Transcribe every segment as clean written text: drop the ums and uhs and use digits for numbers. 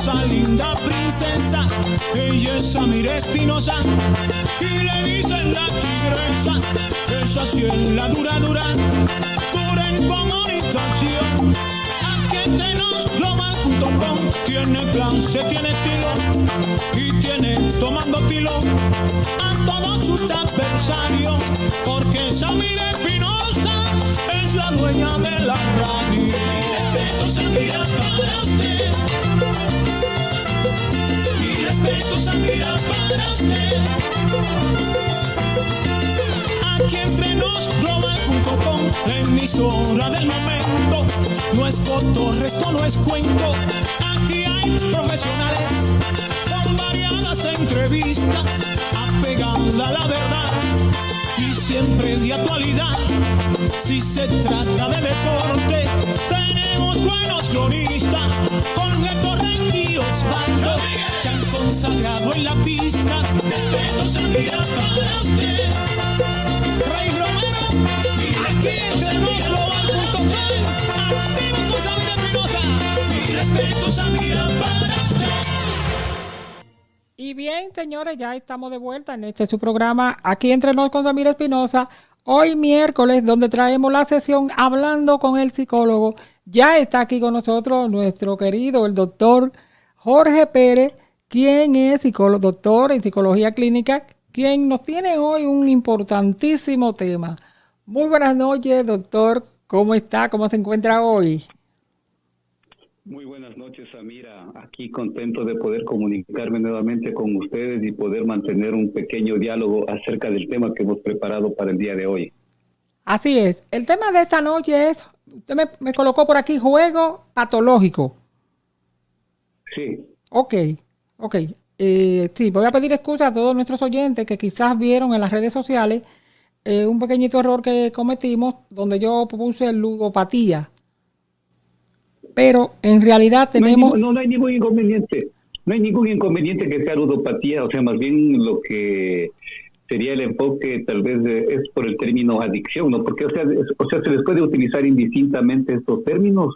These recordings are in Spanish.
esa linda princesa, ella es Samira Espinosa, y le dicen la tigresa, esa sí es la dura en comunicación. Aquí entre nos global.com tiene clase, tiene estilo, y tiene tomando pilo a todos sus adversarios, porque Samira Espinosa es la dueña de la radio. Mi respeto, Samira, para usted. Mi respeto, Samira, para usted. Aquí entre nos global.com, la emisora del momento. No es cotorreo, esto no es cuento. Aquí hay profesionales con variadas entrevistas, apegada a la verdad y siempre de actualidad. Si se trata de deporte, tenemos buenos cronistas, Jorge Torres y Osvaldo, se han consagrado en la pista. Respeto, Samira, para usted. Rey Romero, aquí entre nos global.com, activa con Samira Espinosa. Mi respeto, Samira, para usted. Y bien, señores, ya estamos de vuelta en su programa Aquí entre nos con Samira Espinosa. Hoy miércoles, donde traemos la sesión Hablando con el Psicólogo. Ya está aquí con nosotros nuestro querido, el doctor Jorge Pérez, quien es doctor en psicología clínica, quien nos tiene hoy un importantísimo tema. Muy buenas noches, doctor. ¿Cómo está? ¿Cómo se encuentra hoy? Muy buenas noches, Samira. Aquí contento de poder comunicarme nuevamente con ustedes y poder mantener un pequeño diálogo acerca del tema que hemos preparado para el día de hoy. Así es. El tema de esta noche es, usted me colocó por aquí, juego patológico. Sí. Ok. Sí, voy a pedir excusa a todos nuestros oyentes que quizás vieron en las redes sociales un pequeñito error que cometimos donde yo puse ludopatía. Pero en realidad tenemos... No hay ningún inconveniente. No hay ningún inconveniente que sea ludopatía. O sea, más bien lo que sería el enfoque tal vez es por el término adicción, ¿no? Porque, o sea, se les puede utilizar indistintamente estos términos,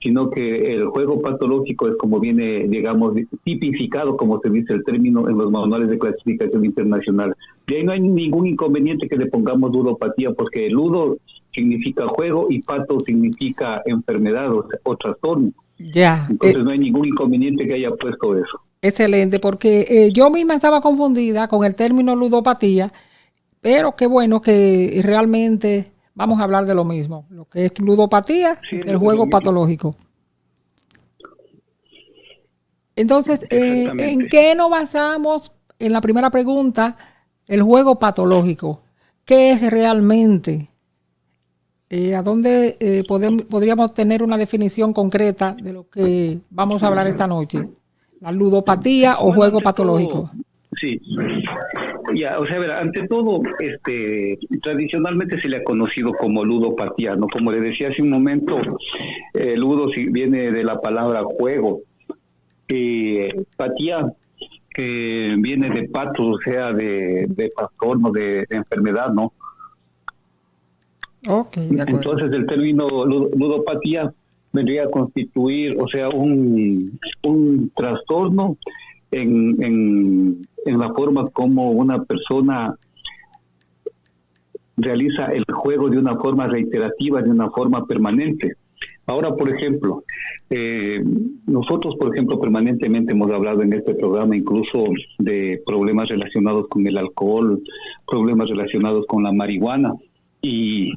sino que el juego patológico es como viene, digamos, tipificado, como se dice el término en los manuales de clasificación internacional. Y ahí no hay ningún inconveniente que le pongamos ludopatía, porque ludo significa juego y pato significa enfermedad o trastorno. Ya. Entonces no hay ningún inconveniente que haya puesto eso. Excelente, porque yo misma estaba confundida con el término ludopatía, pero qué bueno que realmente vamos a hablar de lo mismo. Lo que es ludopatía es el juego patológico. Entonces, ¿en qué nos basamos en la primera pregunta? El juego patológico. ¿Qué es realmente? ¿A dónde podríamos tener una definición concreta de lo que vamos a hablar esta noche? ¿La ludopatía o juego patológico? Sí, ya, o sea, a ver, ante todo, tradicionalmente se le ha conocido como ludopatía, ¿no? Como le decía hace un momento, ludo viene de la palabra juego, patía, que viene de patos, o sea, de trastorno, de enfermedad, ¿no? Okay, de acuerdo. Entonces el término ludopatía vendría a constituir, o sea, un trastorno en la forma como una persona realiza el juego de una forma reiterativa, de una forma permanente. Ahora, por ejemplo, nosotros, por ejemplo, permanentemente hemos hablado en este programa incluso de problemas relacionados con el alcohol, problemas relacionados con la marihuana. Y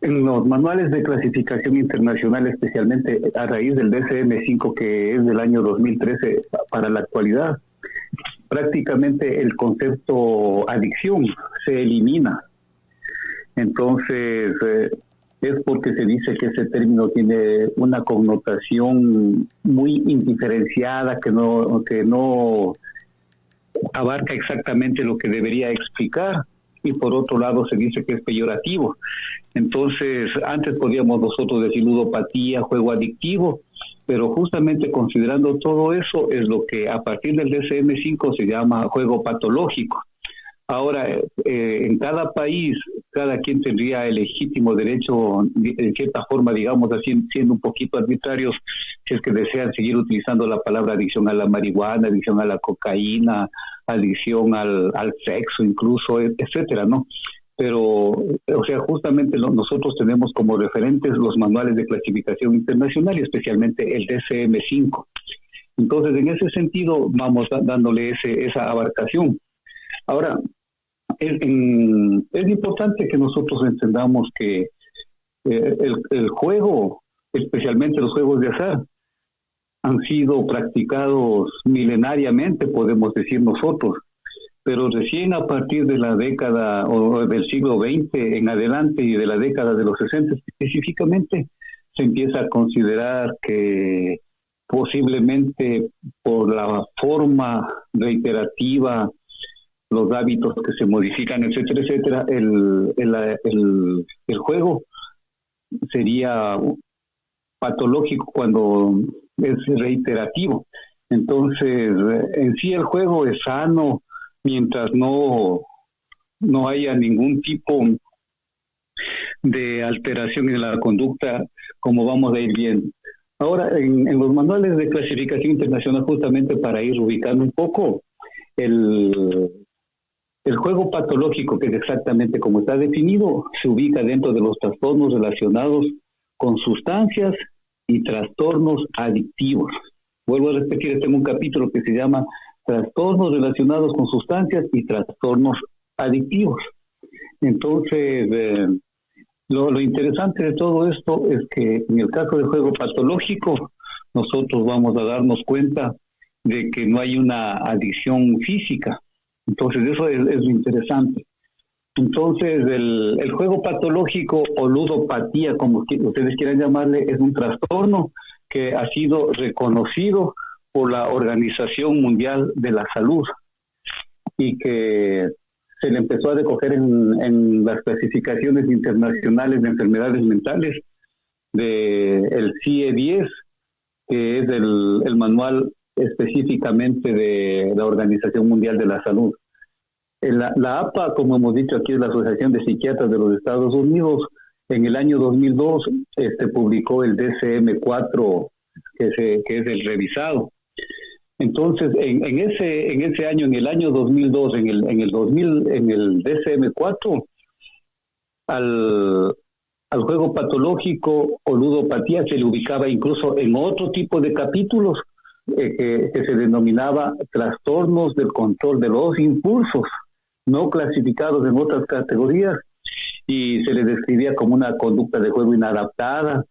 en los manuales de clasificación internacional, especialmente a raíz del DSM-5, que es del año 2013 para la actualidad, prácticamente el concepto adicción se elimina. Entonces, es porque se dice que ese término tiene una connotación muy indiferenciada, que no abarca exactamente lo que debería explicar. Y por otro lado se dice que es peyorativo. Entonces, antes podíamos nosotros decir ludopatía, juego adictivo, pero justamente considerando todo eso es lo que a partir del DSM-5 se llama juego patológico. Ahora, en cada país, cada quien tendría el legítimo derecho, en cierta forma, digamos así, siendo un poquito arbitrarios, si es que desean seguir utilizando la palabra adicción a la marihuana, adicción a la cocaína, adicción al sexo incluso, etcétera, ¿no? Pero, o sea, justamente nosotros tenemos como referentes los manuales de clasificación internacional y especialmente el DSM-5. Entonces, en ese sentido, vamos dándole esa abarcación. Ahora, es importante que nosotros entendamos que el juego, especialmente los juegos de azar, han sido practicados milenariamente, podemos decir nosotros, pero recién a partir de la década o del siglo XX en adelante y de la década de los 60 específicamente, se empieza a considerar que posiblemente por la forma reiterativa, los hábitos que se modifican, etcétera, etcétera, el juego sería patológico cuando es reiterativo. Entonces, en sí el juego es sano mientras no haya ningún tipo de alteración en la conducta, como vamos a ir viendo. Ahora, en los manuales de clasificación internacional, justamente para ir ubicando un poco, el juego patológico, que es exactamente como está definido, se ubica dentro de los trastornos relacionados con sustancias y trastornos adictivos. Vuelvo a repetir, tengo un capítulo que se llama Trastornos relacionados con sustancias y trastornos adictivos. Entonces, lo interesante de todo esto es que en el caso del juego patológico, nosotros vamos a darnos cuenta de que no hay una adicción física. Entonces, eso es lo interesante. Entonces, el juego patológico o ludopatía, como ustedes quieran llamarle, es un trastorno que ha sido reconocido por la Organización Mundial de la Salud y que se le empezó a recoger en las clasificaciones internacionales de enfermedades mentales del CIE-10, que es el manual específicamente de la Organización Mundial de la Salud. La APA, como hemos dicho aquí, es la Asociación de Psiquiatras de los Estados Unidos. En el año 2002 publicó el DSM-4, que es el revisado. Entonces, en ese año, en el año 2002, en el DSM-4, al juego patológico o ludopatía se le ubicaba incluso en otro tipo de capítulos que se denominaba trastornos del control de los impulsos, no clasificados en otras categorías, y se le describía como una conducta de juego inadaptada,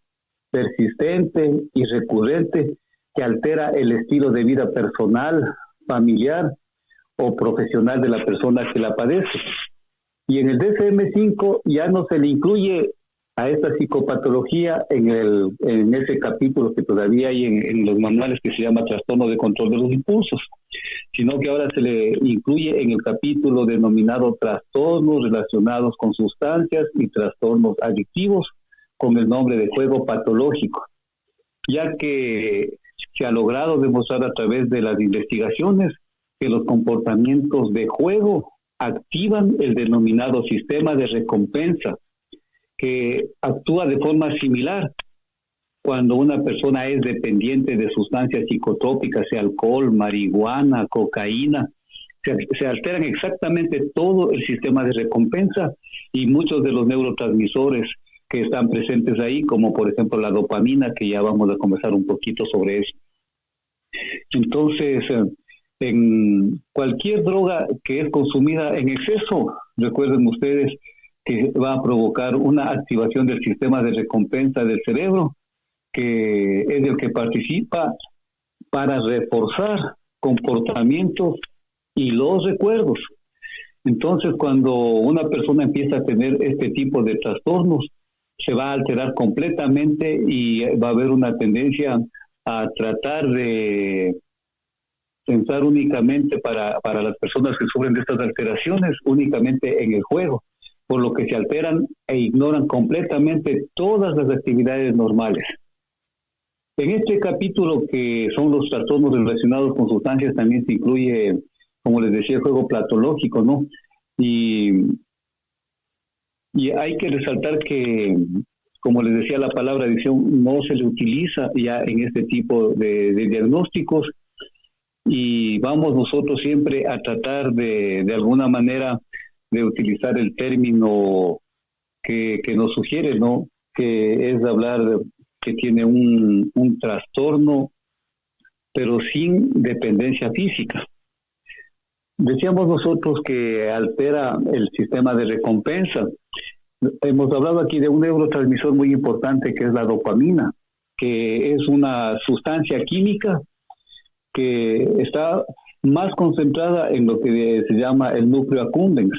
persistente y recurrente, que altera el estilo de vida personal, familiar o profesional de la persona que la padece. Y en el DSM-5 ya no se le incluye a esta psicopatología en ese capítulo que todavía hay en los manuales, que se llama trastorno de control de los impulsos, sino que ahora se le incluye en el capítulo denominado trastornos relacionados con sustancias y trastornos adictivos, con el nombre de juego patológico, ya que se ha logrado demostrar a través de las investigaciones que los comportamientos de juego activan el denominado sistema de recompensa, que actúa de forma similar cuando una persona es dependiente de sustancias psicotrópicas, sea alcohol, marihuana, cocaína. Se alteran exactamente todo el sistema de recompensa y muchos de los neurotransmisores que están presentes ahí, como por ejemplo la dopamina, que ya vamos a conversar un poquito sobre eso. Entonces, en cualquier droga que es consumida en exceso, recuerden ustedes que va a provocar una activación del sistema de recompensa del cerebro, que es el que participa para reforzar comportamientos y los recuerdos. Entonces, cuando una persona empieza a tener este tipo de trastornos, se va a alterar completamente y va a haber una tendencia a tratar de pensar únicamente para las personas que sufren de estas alteraciones, únicamente en el juego, por lo que se alteran e ignoran completamente todas las actividades normales. En este capítulo, que son los trastornos relacionados con sustancias, también se incluye, como les decía, el juego patológico, ¿no? Y hay que resaltar que, como les decía, la palabra adicción no se le utiliza ya en este tipo de diagnósticos, y vamos nosotros siempre a tratar de alguna manera de utilizar el término que nos sugiere, ¿no? Que es hablar de que tiene un trastorno, pero sin dependencia física. Decíamos nosotros que altera el sistema de recompensa. Hemos hablado aquí de un neurotransmisor muy importante que es la dopamina, que es una sustancia química que está más concentrada en lo que se llama el núcleo accumbens.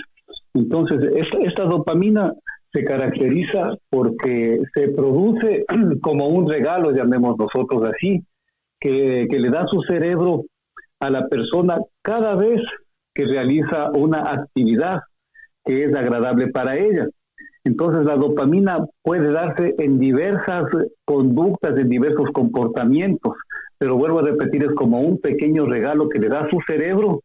Entonces, esta dopamina se caracteriza porque se produce como un regalo, llamemos nosotros así, que le da su cerebro a la persona cada vez que realiza una actividad que es agradable para ella. Entonces la dopamina puede darse en diversas conductas, en diversos comportamientos, pero vuelvo a repetir, es como un pequeño regalo que le da a su cerebro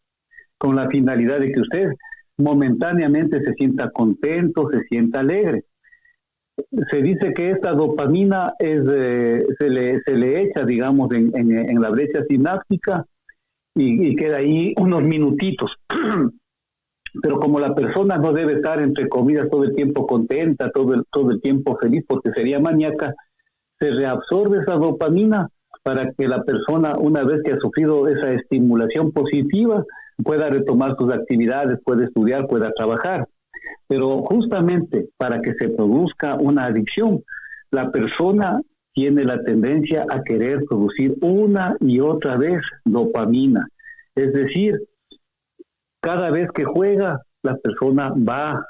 con la finalidad de que usted momentáneamente se sienta contento, se sienta alegre. Se dice que esta dopamina se le echa, digamos, en la brecha sináptica y queda ahí unos minutitos. Pero como la persona no debe estar, entre comillas, todo el tiempo contenta, todo el tiempo feliz, porque sería maníaca, se reabsorbe esa dopamina para que la persona, una vez que ha sufrido esa estimulación positiva, pueda retomar sus actividades, pueda estudiar, pueda trabajar. Pero justamente para que se produzca una adicción, la persona tiene la tendencia a querer producir una y otra vez dopamina. Es decir, cada vez que juega, la persona va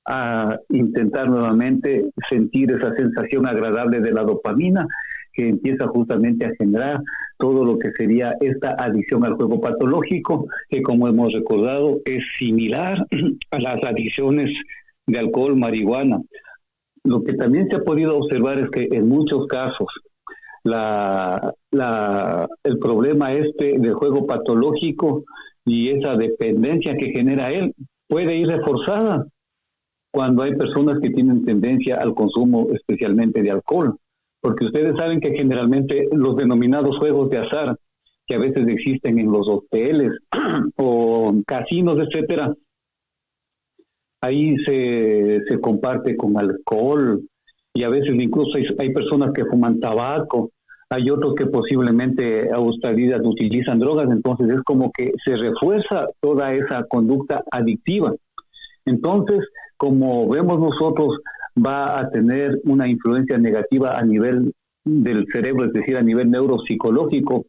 a intentar nuevamente sentir esa sensación agradable de la dopamina, que empieza justamente a generar todo lo que sería esta adicción al juego patológico, que como hemos recordado es similar a las adicciones de alcohol, marihuana. Lo que también se ha podido observar es que en muchos casos el problema del juego patológico y esa dependencia que genera él puede ir reforzada cuando hay personas que tienen tendencia al consumo especialmente de alcohol, porque ustedes saben que generalmente los denominados juegos de azar que a veces existen en los hoteles o casinos, etcétera, ahí se comparte con alcohol, y a veces incluso hay personas que fuman tabaco, hay otros que posiblemente a ustedes utilizan drogas. Entonces es como que se refuerza toda esa conducta adictiva. Entonces, como vemos nosotros, va a tener una influencia negativa a nivel del cerebro, es decir, a nivel neuropsicológico,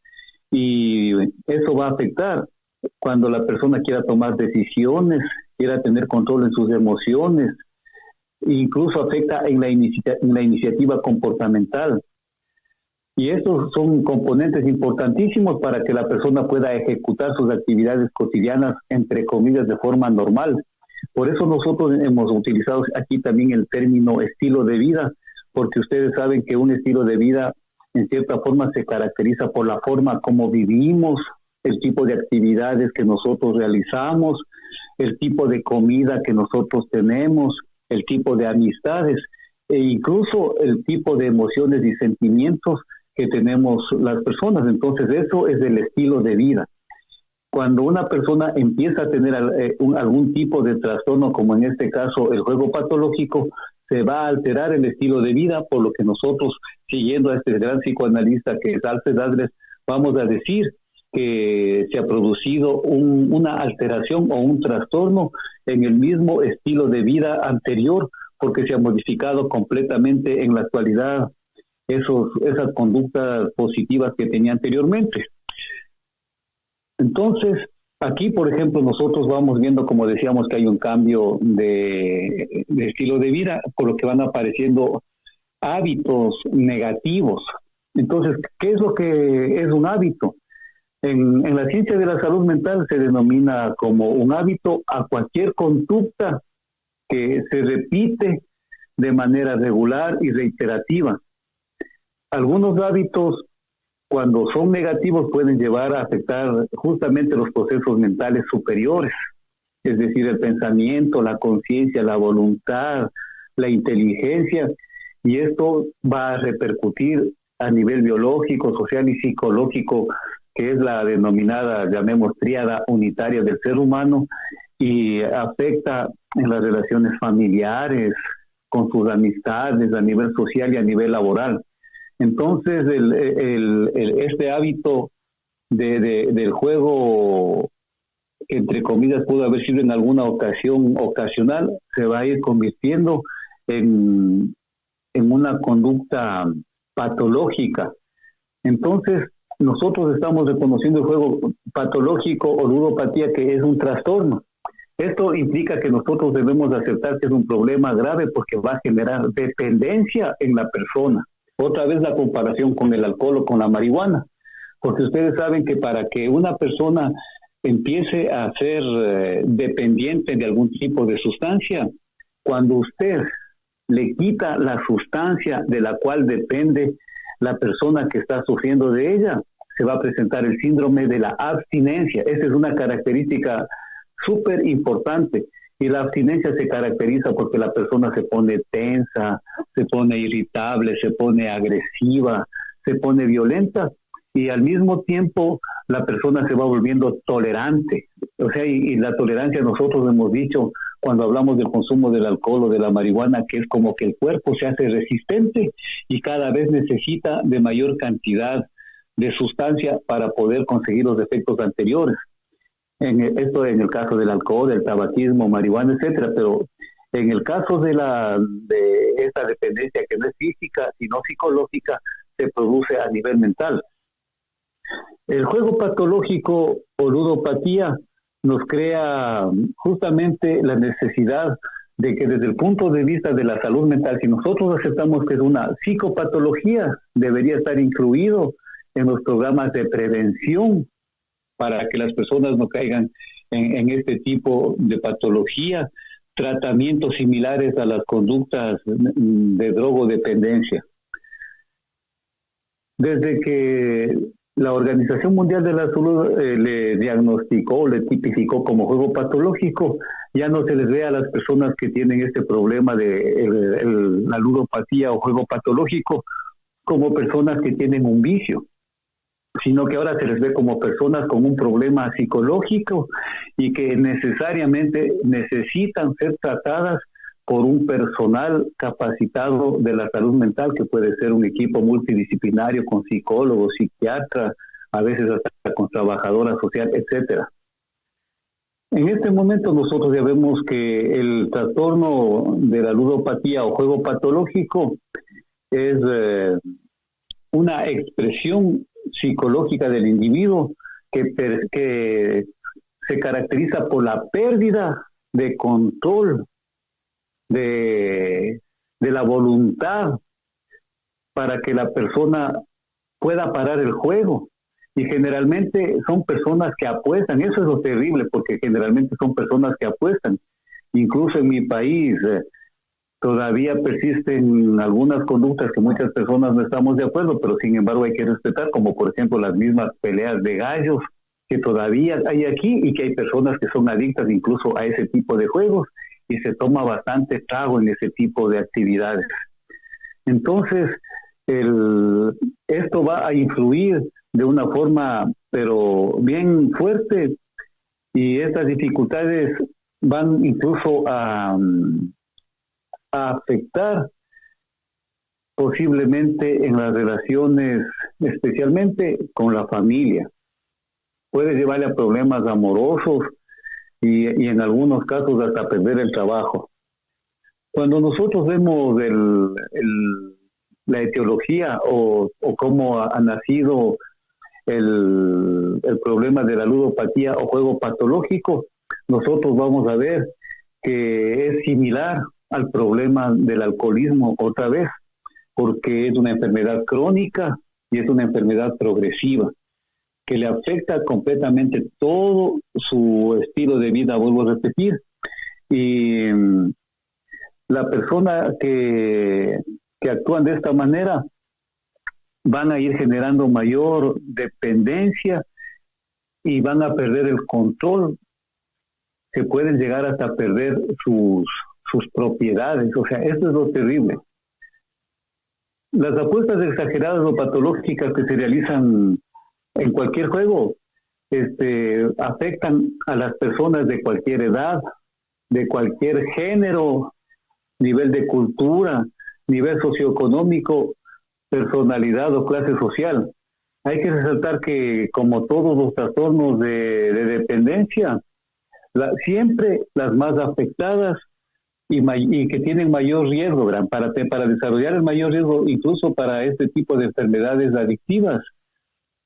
y eso va a afectar cuando la persona quiera tomar decisiones, quiera tener control en sus emociones, incluso afecta en la iniciativa comportamental. Y estos son componentes importantísimos para que la persona pueda ejecutar sus actividades cotidianas, entre comillas, de forma normal. Por eso nosotros hemos utilizado aquí también el término estilo de vida, porque ustedes saben que un estilo de vida en cierta forma se caracteriza por la forma como vivimos, el tipo de actividades que nosotros realizamos, el tipo de comida que nosotros tenemos, el tipo de amistades e incluso el tipo de emociones y sentimientos que tenemos las personas. Entonces eso es el estilo de vida. Cuando una persona empieza a tener algún tipo de trastorno, como en este caso el juego patológico, se va a alterar el estilo de vida, por lo que nosotros, siguiendo a este gran psicoanalista que es Alfred Adler, vamos a decir que se ha producido una alteración o un trastorno en el mismo estilo de vida anterior, porque se ha modificado completamente en la actualidad esas conductas positivas que tenía anteriormente. Entonces, aquí, por ejemplo, nosotros vamos viendo, como decíamos, que hay un cambio de estilo de vida, por lo que van apareciendo hábitos negativos. Entonces, ¿qué es lo que es un hábito? En la ciencia de la salud mental se denomina como un hábito a cualquier conducta que se repite de manera regular y reiterativa. Algunos hábitos, cuando son negativos, pueden llevar a afectar justamente los procesos mentales superiores. es decir, el pensamiento, la conciencia, la voluntad, la inteligencia, y esto va a repercutir a nivel biológico, social y psicológico, que es la denominada, llamemos, tríada unitaria del ser humano, y afecta en las relaciones familiares, con sus amistades, a nivel social y a nivel laboral. Entonces, este hábito del juego, que entre comillas pudo haber sido en alguna ocasión ocasional, se va a ir convirtiendo en una conducta patológica. Entonces, nosotros estamos reconociendo el juego patológico o ludopatía, que es un trastorno. Esto implica que nosotros debemos aceptar que es un problema grave, porque va a generar dependencia en la persona. Otra vez la comparación con el alcohol o con la marihuana, porque ustedes saben que para que una persona empiece a ser dependiente de algún tipo de sustancia, cuando usted le quita la sustancia de la cual depende la persona que está sufriendo de ella, se va a presentar el síndrome de la abstinencia. Esa es una característica súper importante, y la abstinencia se caracteriza porque la persona se pone tensa, se pone irritable, se pone agresiva, se pone violenta, y al mismo tiempo la persona se va volviendo tolerante. O sea, y la tolerancia, nosotros hemos dicho cuando hablamos del consumo del alcohol o de la marihuana, que es como que el cuerpo se hace resistente y cada vez necesita de mayor cantidad de sustancia para poder conseguir los efectos anteriores. Esto en el caso del alcohol, del tabaquismo, marihuana, etcétera, pero en el caso de esta dependencia, que no es física sino psicológica, se produce a nivel mental. El juego patológico o ludopatía nos crea justamente la necesidad de que, desde el punto de vista de la salud mental, si nosotros aceptamos que es una psicopatología, debería estar incluido en los programas de prevención, para que las personas no caigan en este tipo de patología, tratamientos similares a las conductas de drogodependencia. Desde que la Organización Mundial de la Salud le diagnosticó, le tipificó como juego patológico, ya no se les ve a las personas que tienen este problema de la ludopatía o juego patológico como personas que tienen un vicio, sino que ahora se les ve como personas con un problema psicológico y que necesariamente necesitan ser tratadas por un personal capacitado de la salud mental, que puede ser un equipo multidisciplinario con psicólogos, psiquiatras, a veces hasta con trabajadora social, etcétera. En este momento nosotros ya vemos que el trastorno de la ludopatía o juego patológico es una expresión psicológica del individuo que se caracteriza por la pérdida de control de la voluntad para que la persona pueda parar el juego. Y generalmente son personas que apuestan. Eso es lo terrible, porque generalmente son personas que apuestan. Incluso en mi país todavía persisten algunas conductas que muchas personas no estamos de acuerdo, pero sin embargo hay que respetar, como por ejemplo las mismas peleas de gallos que todavía hay aquí, y que hay personas que son adictas incluso a ese tipo de juegos, y se toma bastante trago en ese tipo de actividades. Entonces, esto va a influir de una forma, pero bien fuerte, y estas dificultades van incluso a afectar posiblemente en las relaciones, especialmente con la familia. Puede llevarle a problemas amorosos y en algunos casos hasta perder el trabajo. Cuando nosotros vemos la etiología o cómo ha nacido el problema de la ludopatía o juego patológico, nosotros vamos a ver que es similar al problema del alcoholismo otra vez, porque es una enfermedad crónica y es una enfermedad progresiva que le afecta completamente todo su estilo de vida, vuelvo a repetir. Y la persona que actúan de esta manera van a ir generando mayor dependencia y van a perder el control se pueden llegar hasta perder sus propiedades. O sea, esto es lo terrible. Las apuestas exageradas o patológicas que se realizan en cualquier juego afectan a las personas de cualquier edad, de cualquier género, nivel de cultura, nivel socioeconómico, personalidad o clase social. Hay que resaltar que, como todos los trastornos de dependencia, siempre las más afectadas y que tienen mayor riesgo, para desarrollar el mayor riesgo, incluso para este tipo de enfermedades adictivas,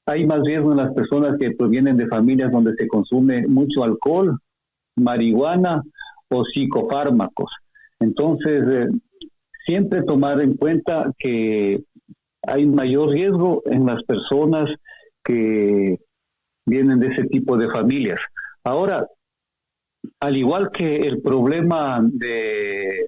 hay más riesgo en las personas que provienen de familias donde se consume mucho alcohol, marihuana o psicofármacos. Entonces, siempre tomar en cuenta que hay mayor riesgo en las personas que vienen de ese tipo de familias. Ahora, al igual que el problema de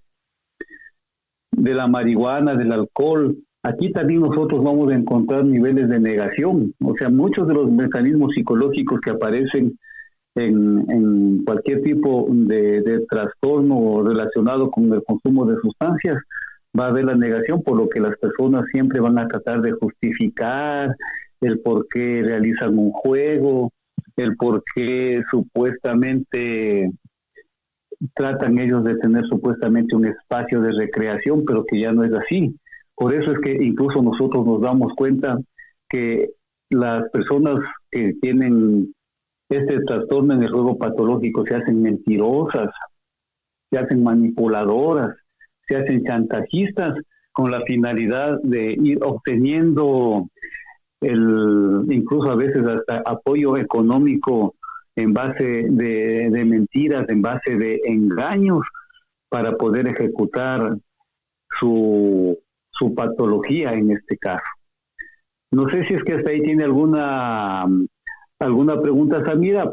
la marihuana, del alcohol, aquí también nosotros vamos a encontrar niveles de negación. O sea, muchos de los mecanismos psicológicos que aparecen en cualquier tipo de trastorno relacionado con el consumo de sustancias, va a haber la negación, por lo que las personas siempre van a tratar de justificar el por qué realizan un juego, el por qué supuestamente tratan ellos de tener supuestamente un espacio de recreación, pero que ya no es así. Por eso es que incluso nosotros nos damos cuenta que las personas que tienen este trastorno en el juego patológico se hacen mentirosas, se hacen manipuladoras, se hacen chantajistas con la finalidad de ir obteniendo incluso a veces hasta apoyo económico en base de mentiras, en base de engaños, para poder ejecutar su patología en este caso. No sé si es que hasta ahí tiene alguna pregunta, Samira,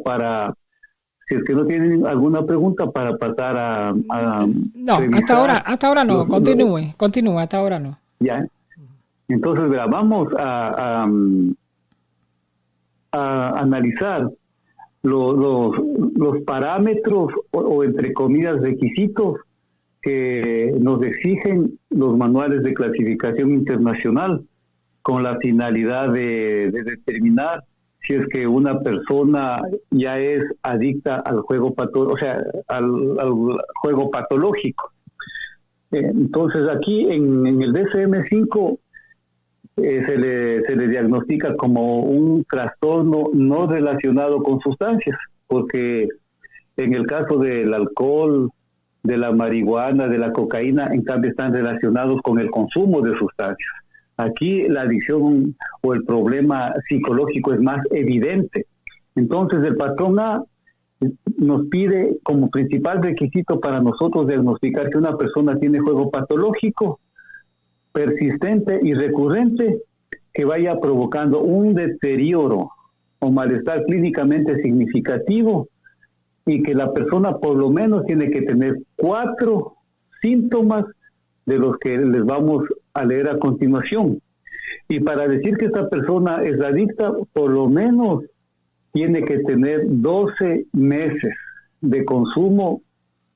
si es que no tienen alguna pregunta, para pasar a no, hasta ahora no. Continúe, hasta ahora no. Ya. Entonces, verá, vamos a analizar los parámetros o entre comillas requisitos que nos exigen los manuales de clasificación internacional, con la finalidad de determinar si es que una persona ya es adicta al juego al juego patológico. Entonces, aquí en el DSM-5 se le diagnostica como un trastorno no relacionado con sustancias, porque en el caso del alcohol, de la marihuana, de la cocaína, en cambio están relacionados con el consumo de sustancias. Aquí la adicción o el problema psicológico es más evidente. Entonces, el patrón A nos pide como principal requisito para nosotros diagnosticar que una persona tiene juego patológico persistente y recurrente, que vaya provocando un deterioro o malestar clínicamente significativo, y que la persona por lo menos tiene que tener 4 síntomas de los que les vamos a leer a continuación. Y para decir que esta persona es adicta, por lo menos tiene que tener 12 meses de consumo,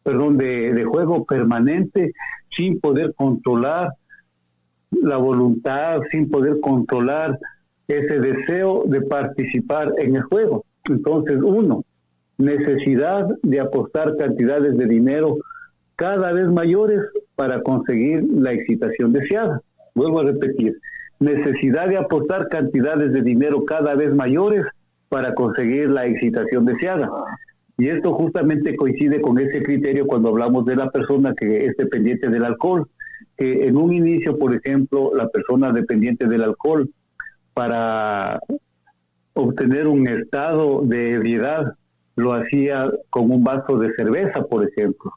de juego permanente, sin poder controlar la voluntad, sin poder controlar ese deseo de participar en el juego. Entonces, 1, necesidad de apostar cantidades de dinero cada vez mayores para conseguir la excitación deseada. Vuelvo a repetir, necesidad de apostar cantidades de dinero cada vez mayores para conseguir la excitación deseada. Y esto justamente coincide con ese criterio cuando hablamos de la persona que es dependiente del alcohol, que en un inicio, por ejemplo, la persona dependiente del alcohol, para obtener un estado de ebriedad, lo hacía con un vaso de cerveza, por ejemplo.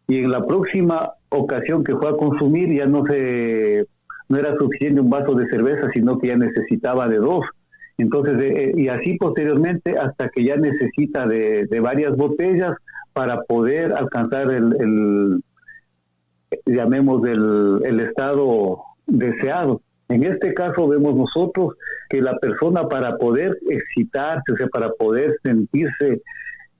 Y en la próxima ocasión que fue a consumir, ya no era suficiente un vaso de cerveza, sino que ya necesitaba de 2. Entonces, y así posteriormente, hasta que ya necesita de varias botellas para poder alcanzar el estado deseado. En este caso vemos nosotros que la persona, para poder excitarse, o sea, para poder sentirse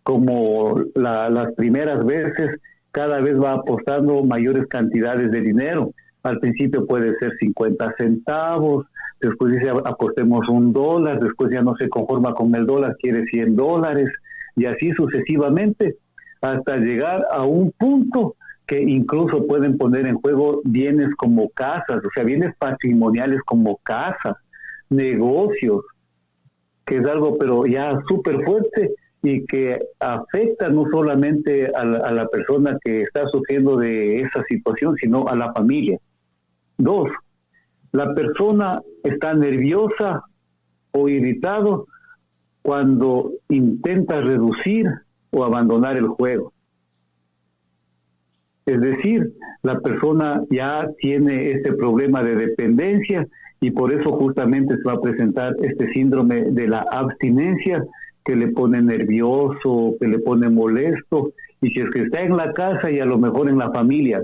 como las primeras veces, cada vez va apostando mayores cantidades de dinero. Al principio puede ser 50 centavos, después dice apostemos $1, después ya no se conforma con el dólar, quiere $100, y así sucesivamente, hasta llegar a un punto que incluso pueden poner en juego bienes como casas, o sea, bienes patrimoniales como casas, negocios, que es algo pero ya súper fuerte y que afecta no solamente a la persona que está sufriendo de esa situación, sino a la familia. 2, la persona está nerviosa o irritado cuando intenta reducir o abandonar el juego. Es decir, la persona ya tiene este problema de dependencia y por eso justamente se va a presentar este síndrome de la abstinencia que le pone nervioso, que le pone molesto, y si es que está en la casa y a lo mejor en la familia,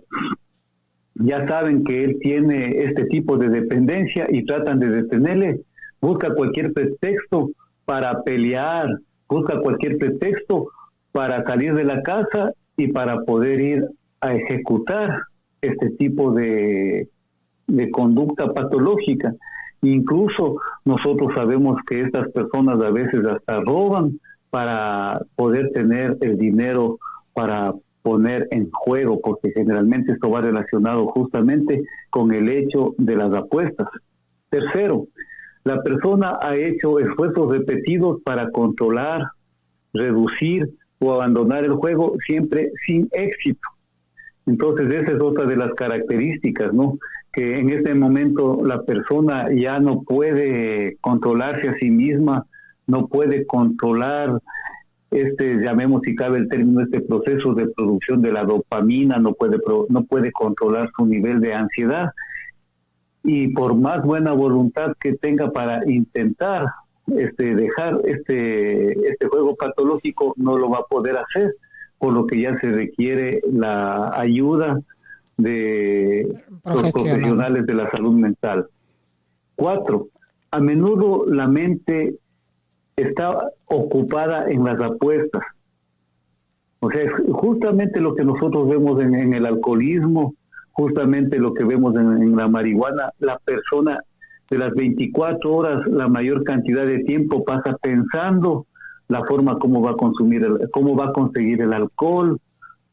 ya saben que él tiene este tipo de dependencia y tratan de detenerle, busca cualquier pretexto para pelear, busca cualquier pretexto para salir de la casa y para poder ir a ejecutar este tipo de conducta patológica. Incluso nosotros sabemos que estas personas a veces hasta roban para poder tener el dinero para poner en juego, porque generalmente esto va relacionado justamente con el hecho de las apuestas. 3, la persona ha hecho esfuerzos repetidos para controlar, reducir o abandonar el juego, siempre sin éxito. Entonces esa es otra de las características, ¿no? Que en este momento la persona ya no puede controlarse a sí misma, no puede controlar llamemos si cabe el término, este proceso de producción de la dopamina, no puede controlar su nivel de ansiedad, y por más buena voluntad que tenga para intentar dejar este juego patológico, no lo va a poder hacer, por lo que ya se requiere la ayuda de los profesionales de la salud mental. 4, a menudo la mente está ocupada en las apuestas. O sea, es justamente lo que nosotros vemos en el alcoholismo, justamente lo que vemos en la marihuana. La persona de las 24 horas, la mayor cantidad de tiempo pasa pensando la forma cómo va a conseguir el alcohol,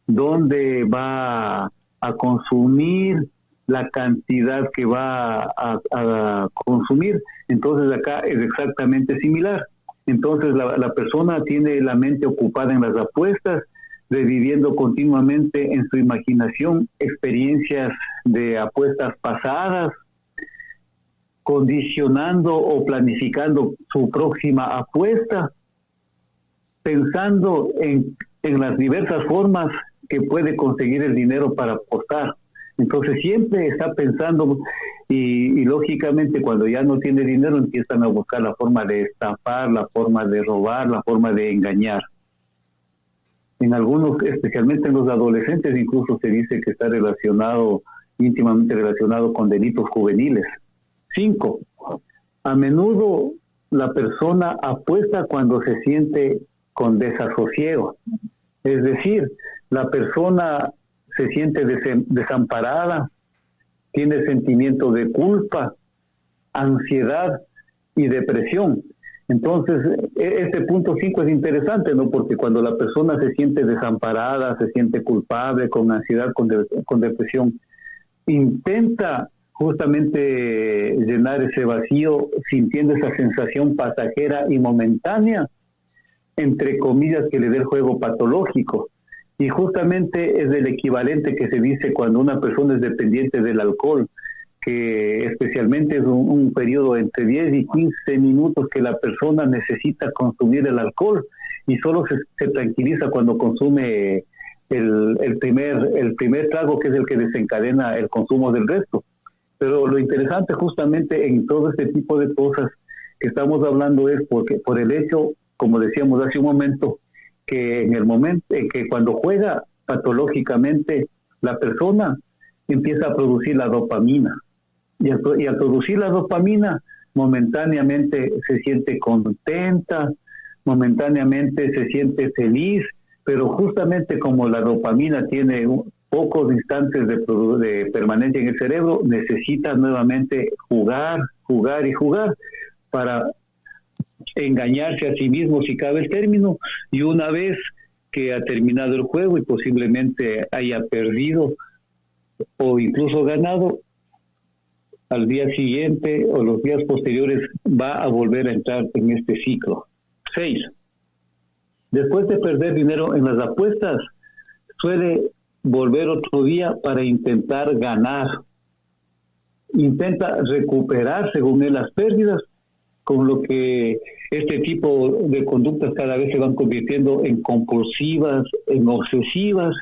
dónde va a consumir, la cantidad que va a consumir. Entonces acá es exactamente similar. Entonces la persona tiene la mente ocupada en las apuestas, reviviendo continuamente en su imaginación experiencias de apuestas pasadas, condicionando o planificando su próxima apuesta, pensando en las diversas formas que puede conseguir el dinero para apostar. Entonces siempre está pensando y lógicamente cuando ya no tiene dinero empiezan a buscar la forma de estafar, la forma de robar, la forma de engañar. En algunos, especialmente en los adolescentes, incluso se dice que está íntimamente relacionado con delitos juveniles. 5, a menudo la persona apuesta cuando se siente con desasosiego. Es decir, la persona se siente desamparada, tiene sentimiento de culpa, ansiedad y depresión. Entonces, este punto 5 es interesante, ¿no? Porque cuando la persona se siente desamparada, se siente culpable, con ansiedad, con depresión, intenta justamente llenar ese vacío sintiendo esa sensación pasajera y momentánea, entre comillas, que le dé el juego patológico. Y justamente es el equivalente que se dice cuando una persona es dependiente del alcohol, que especialmente es un periodo entre 10 y 15 minutos que la persona necesita consumir el alcohol y solo se tranquiliza cuando consume el primer trago, que es el que desencadena el consumo del resto. Pero lo interesante justamente en todo este tipo de cosas que estamos hablando es porque por el hecho, como decíamos hace un momento, que en el momento en que cuando juega patológicamente, la persona empieza a producir la dopamina. Y al producir la dopamina, momentáneamente se siente contenta, momentáneamente se siente feliz, pero justamente como la dopamina tiene pocos instantes de permanencia en el cerebro, necesita nuevamente jugar para engañarse a sí mismo, si cabe el término, y una vez que ha terminado el juego y posiblemente haya perdido o incluso ganado, al día siguiente o los días posteriores va a volver a entrar en este ciclo. 6. Después de perder dinero en las apuestas, suele volver otro día para intentar ganar. Intenta recuperar, según él, las pérdidas, con lo que este tipo de conductas cada vez se van convirtiendo en compulsivas, en obsesivas,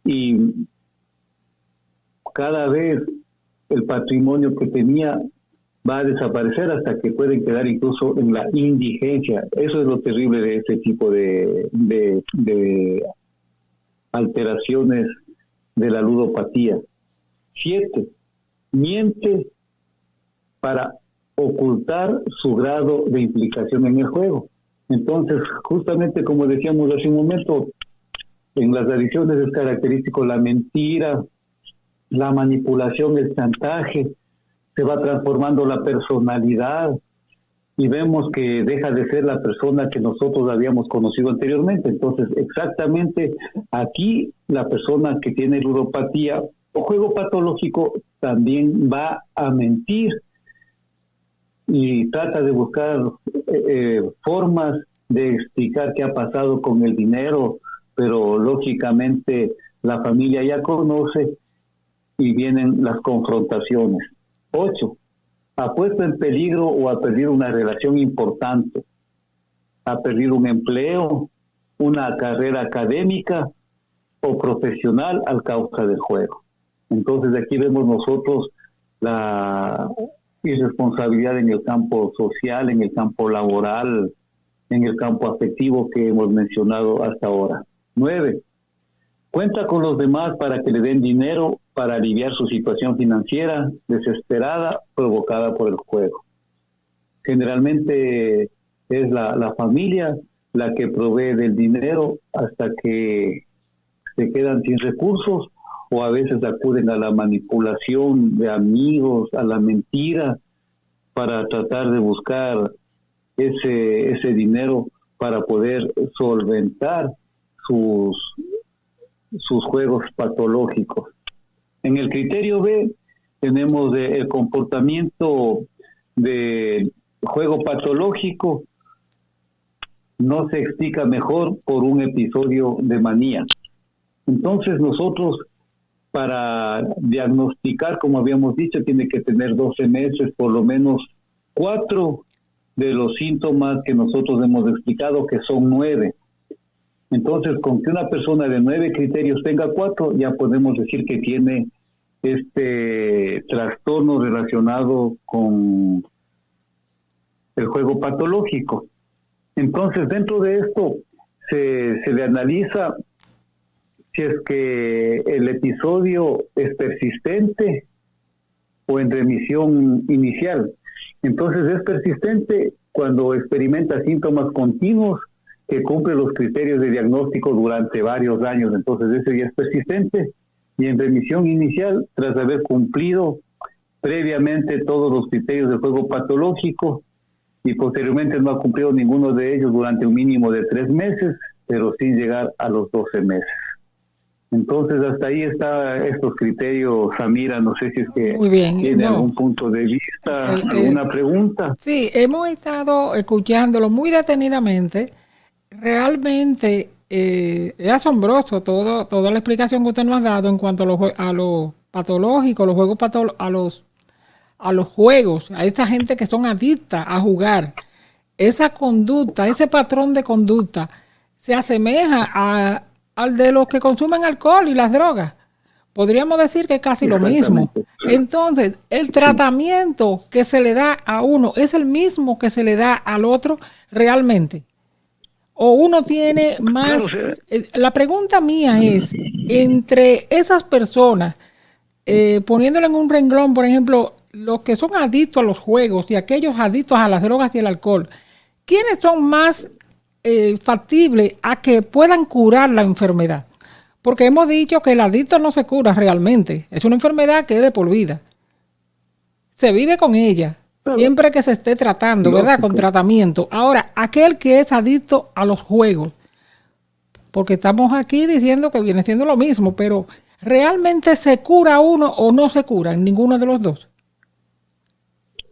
y cada vez el patrimonio que tenía va a desaparecer hasta que pueden quedar incluso en la indigencia. Eso es lo terrible de este tipo de alteraciones de la ludopatía. 7. Miente para ocultar su grado de implicación en el juego. Entonces, justamente como decíamos hace un momento, en las adicciones es característico la mentira, la manipulación, el chantaje, se va transformando la personalidad y vemos que deja de ser la persona que nosotros habíamos conocido anteriormente. Entonces, exactamente aquí la persona que tiene ludopatía o juego patológico también va a mentir y trata de buscar formas de explicar qué ha pasado con el dinero, pero lógicamente la familia ya conoce y vienen las confrontaciones. 8. Ha puesto en peligro o ha perdido una relación importante, ha perdido un empleo, una carrera académica o profesional a causa del juego. Entonces aquí vemos nosotros la irresponsabilidad en el campo social, en el campo laboral, en el campo afectivo que hemos mencionado hasta ahora. 9. Cuenta con los demás para que le den dinero para aliviar su situación financiera desesperada provocada por el juego. Generalmente es la familia la que provee del dinero hasta que se quedan sin recursos, o a veces acuden a la manipulación de amigos, a la mentira, para tratar de buscar ese dinero para poder solventar sus juegos patológicos. En el criterio B tenemos el comportamiento de juego patológico no se explica mejor por un episodio de manía. Entonces nosotros, para diagnosticar, como habíamos dicho, tiene que tener 12 meses, por lo menos 4 de los síntomas que nosotros hemos explicado, que son 9. Entonces, con que una persona de 9 criterios tenga 4, ya podemos decir que tiene este trastorno relacionado con el juego patológico. Entonces, dentro de esto se le analiza si es que el episodio es persistente o en remisión inicial. Entonces, es persistente cuando experimenta síntomas continuos que cumple los criterios de diagnóstico durante varios años. Entonces, ese ya es persistente. Y en remisión inicial, tras haber cumplido previamente todos los criterios del juego patológico y posteriormente no ha cumplido ninguno de ellos durante un mínimo de 3 meses, pero sin llegar a los 12 meses. Entonces, hasta ahí están estos criterios, Samira. No sé si es que tiene algún punto de vista, alguna pregunta. Sí, hemos estado escuchándolo muy detenidamente. Realmente es asombroso toda la explicación que usted nos ha dado en cuanto a lo patológico, los juegos a los juegos, a esa gente que son adictas a jugar. Esa conducta, ese patrón de conducta se asemeja al de los que consumen alcohol y las drogas. Podríamos decir que es casi lo mismo. Entonces, el tratamiento que se le da a uno es el mismo que se le da al otro realmente. O uno tiene más... La pregunta mía es, entre esas personas, poniéndolo en un renglón, por ejemplo, los que son adictos a los juegos y aquellos adictos a las drogas y el alcohol, ¿quiénes son más factible a que puedan curar la enfermedad. Porque hemos dicho que el adicto no se cura realmente. Es una enfermedad que es de por vida. Se vive con ella, siempre que se esté tratando, ¿verdad? Con tratamiento. Ahora, aquel que es adicto a los juegos, porque estamos aquí diciendo que viene siendo lo mismo, pero ¿realmente se cura uno o no se cura en ninguno de los dos?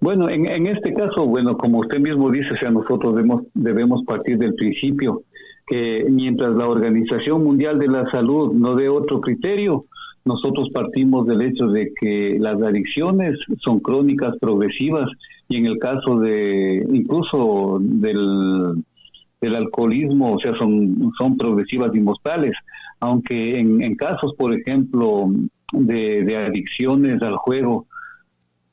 Bueno, en este caso, bueno, como usted mismo dice, o sea, nosotros debemos partir del principio que mientras la Organización Mundial de la Salud no dé otro criterio, nosotros partimos del hecho de que las adicciones son crónicas, progresivas, y en el caso de incluso del alcoholismo, o sea, son progresivas y mortales, aunque en casos, por ejemplo, de adicciones al juego,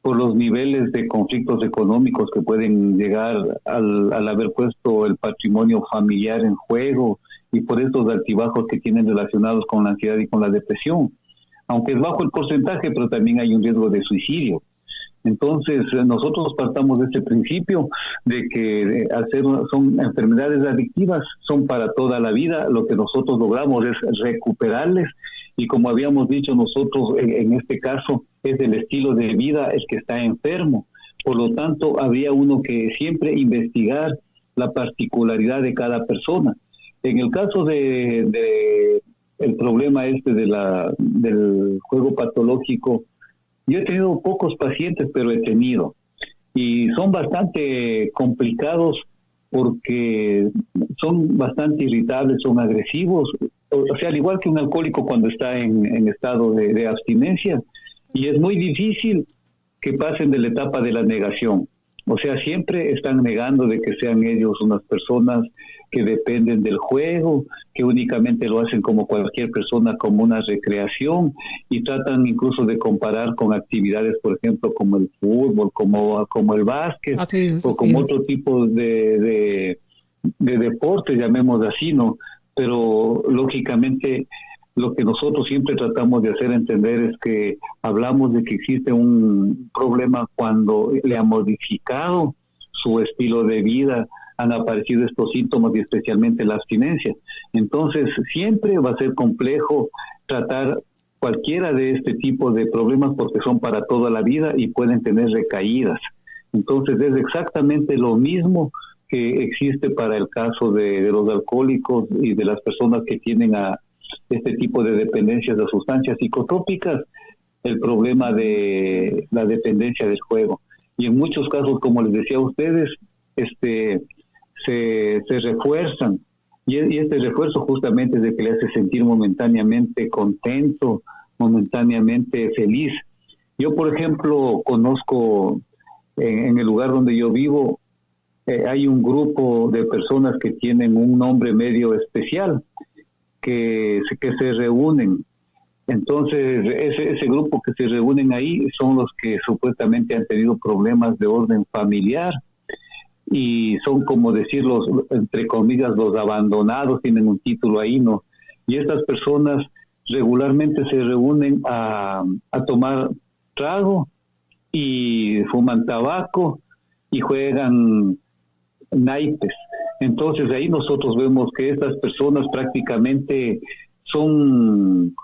por los niveles de conflictos económicos que pueden llegar al haber puesto el patrimonio familiar en juego y por estos altibajos que tienen relacionados con la ansiedad y con la depresión. Aunque es bajo el porcentaje, pero también hay un riesgo de suicidio. Entonces, nosotros partamos de ese principio de que son enfermedades adictivas, son para toda la vida. Lo que nosotros logramos es recuperarles y, como habíamos dicho nosotros, en este caso es el estilo de vida el que está enfermo. Por lo tanto, habría uno que siempre investigar la particularidad de cada persona. En el caso de el problema del juego patológico, yo he tenido pocos pacientes, pero he tenido. Y son bastante complicados porque son bastante irritables, son agresivos. O sea, al igual que un alcohólico cuando está en estado de abstinencia. Y es muy difícil que pasen de la etapa de la negación. O sea, siempre están negando de que sean ellos unas personas que dependen del juego, que únicamente lo hacen como cualquier persona, como una recreación, y tratan incluso de comparar con actividades, por ejemplo, como el fútbol, como el básquet, o como otro tipo de deporte, llamémoslo así, ¿no? Pero lógicamente lo que nosotros siempre tratamos de hacer entender es que hablamos de que existe un problema cuando le ha modificado su estilo de vida, han aparecido estos síntomas y especialmente la abstinencia. Entonces, siempre va a ser complejo tratar cualquiera de este tipo de problemas porque son para toda la vida y pueden tener recaídas. Entonces, es exactamente lo mismo que existe para el caso de los alcohólicos y de las personas que tienen a este tipo de dependencias de sustancias psicotrópicas, el problema de la dependencia del juego. Y en muchos casos, como les decía a ustedes, se refuerzan. Y este refuerzo justamente es el que le hace sentir momentáneamente contento, momentáneamente feliz. Yo, por ejemplo, conozco en el lugar donde yo vivo, hay un grupo de personas que tienen un nombre medio especial, que se reúnen. Entonces, ese grupo que se reúnen ahí son los que supuestamente han tenido problemas de orden familiar y son, como decirlos, entre comillas, los abandonados, tienen un título ahí, ¿no? Y estas personas regularmente se reúnen a tomar trago y fuman tabaco y juegan naipes. Entonces ahí nosotros vemos que estas personas prácticamente son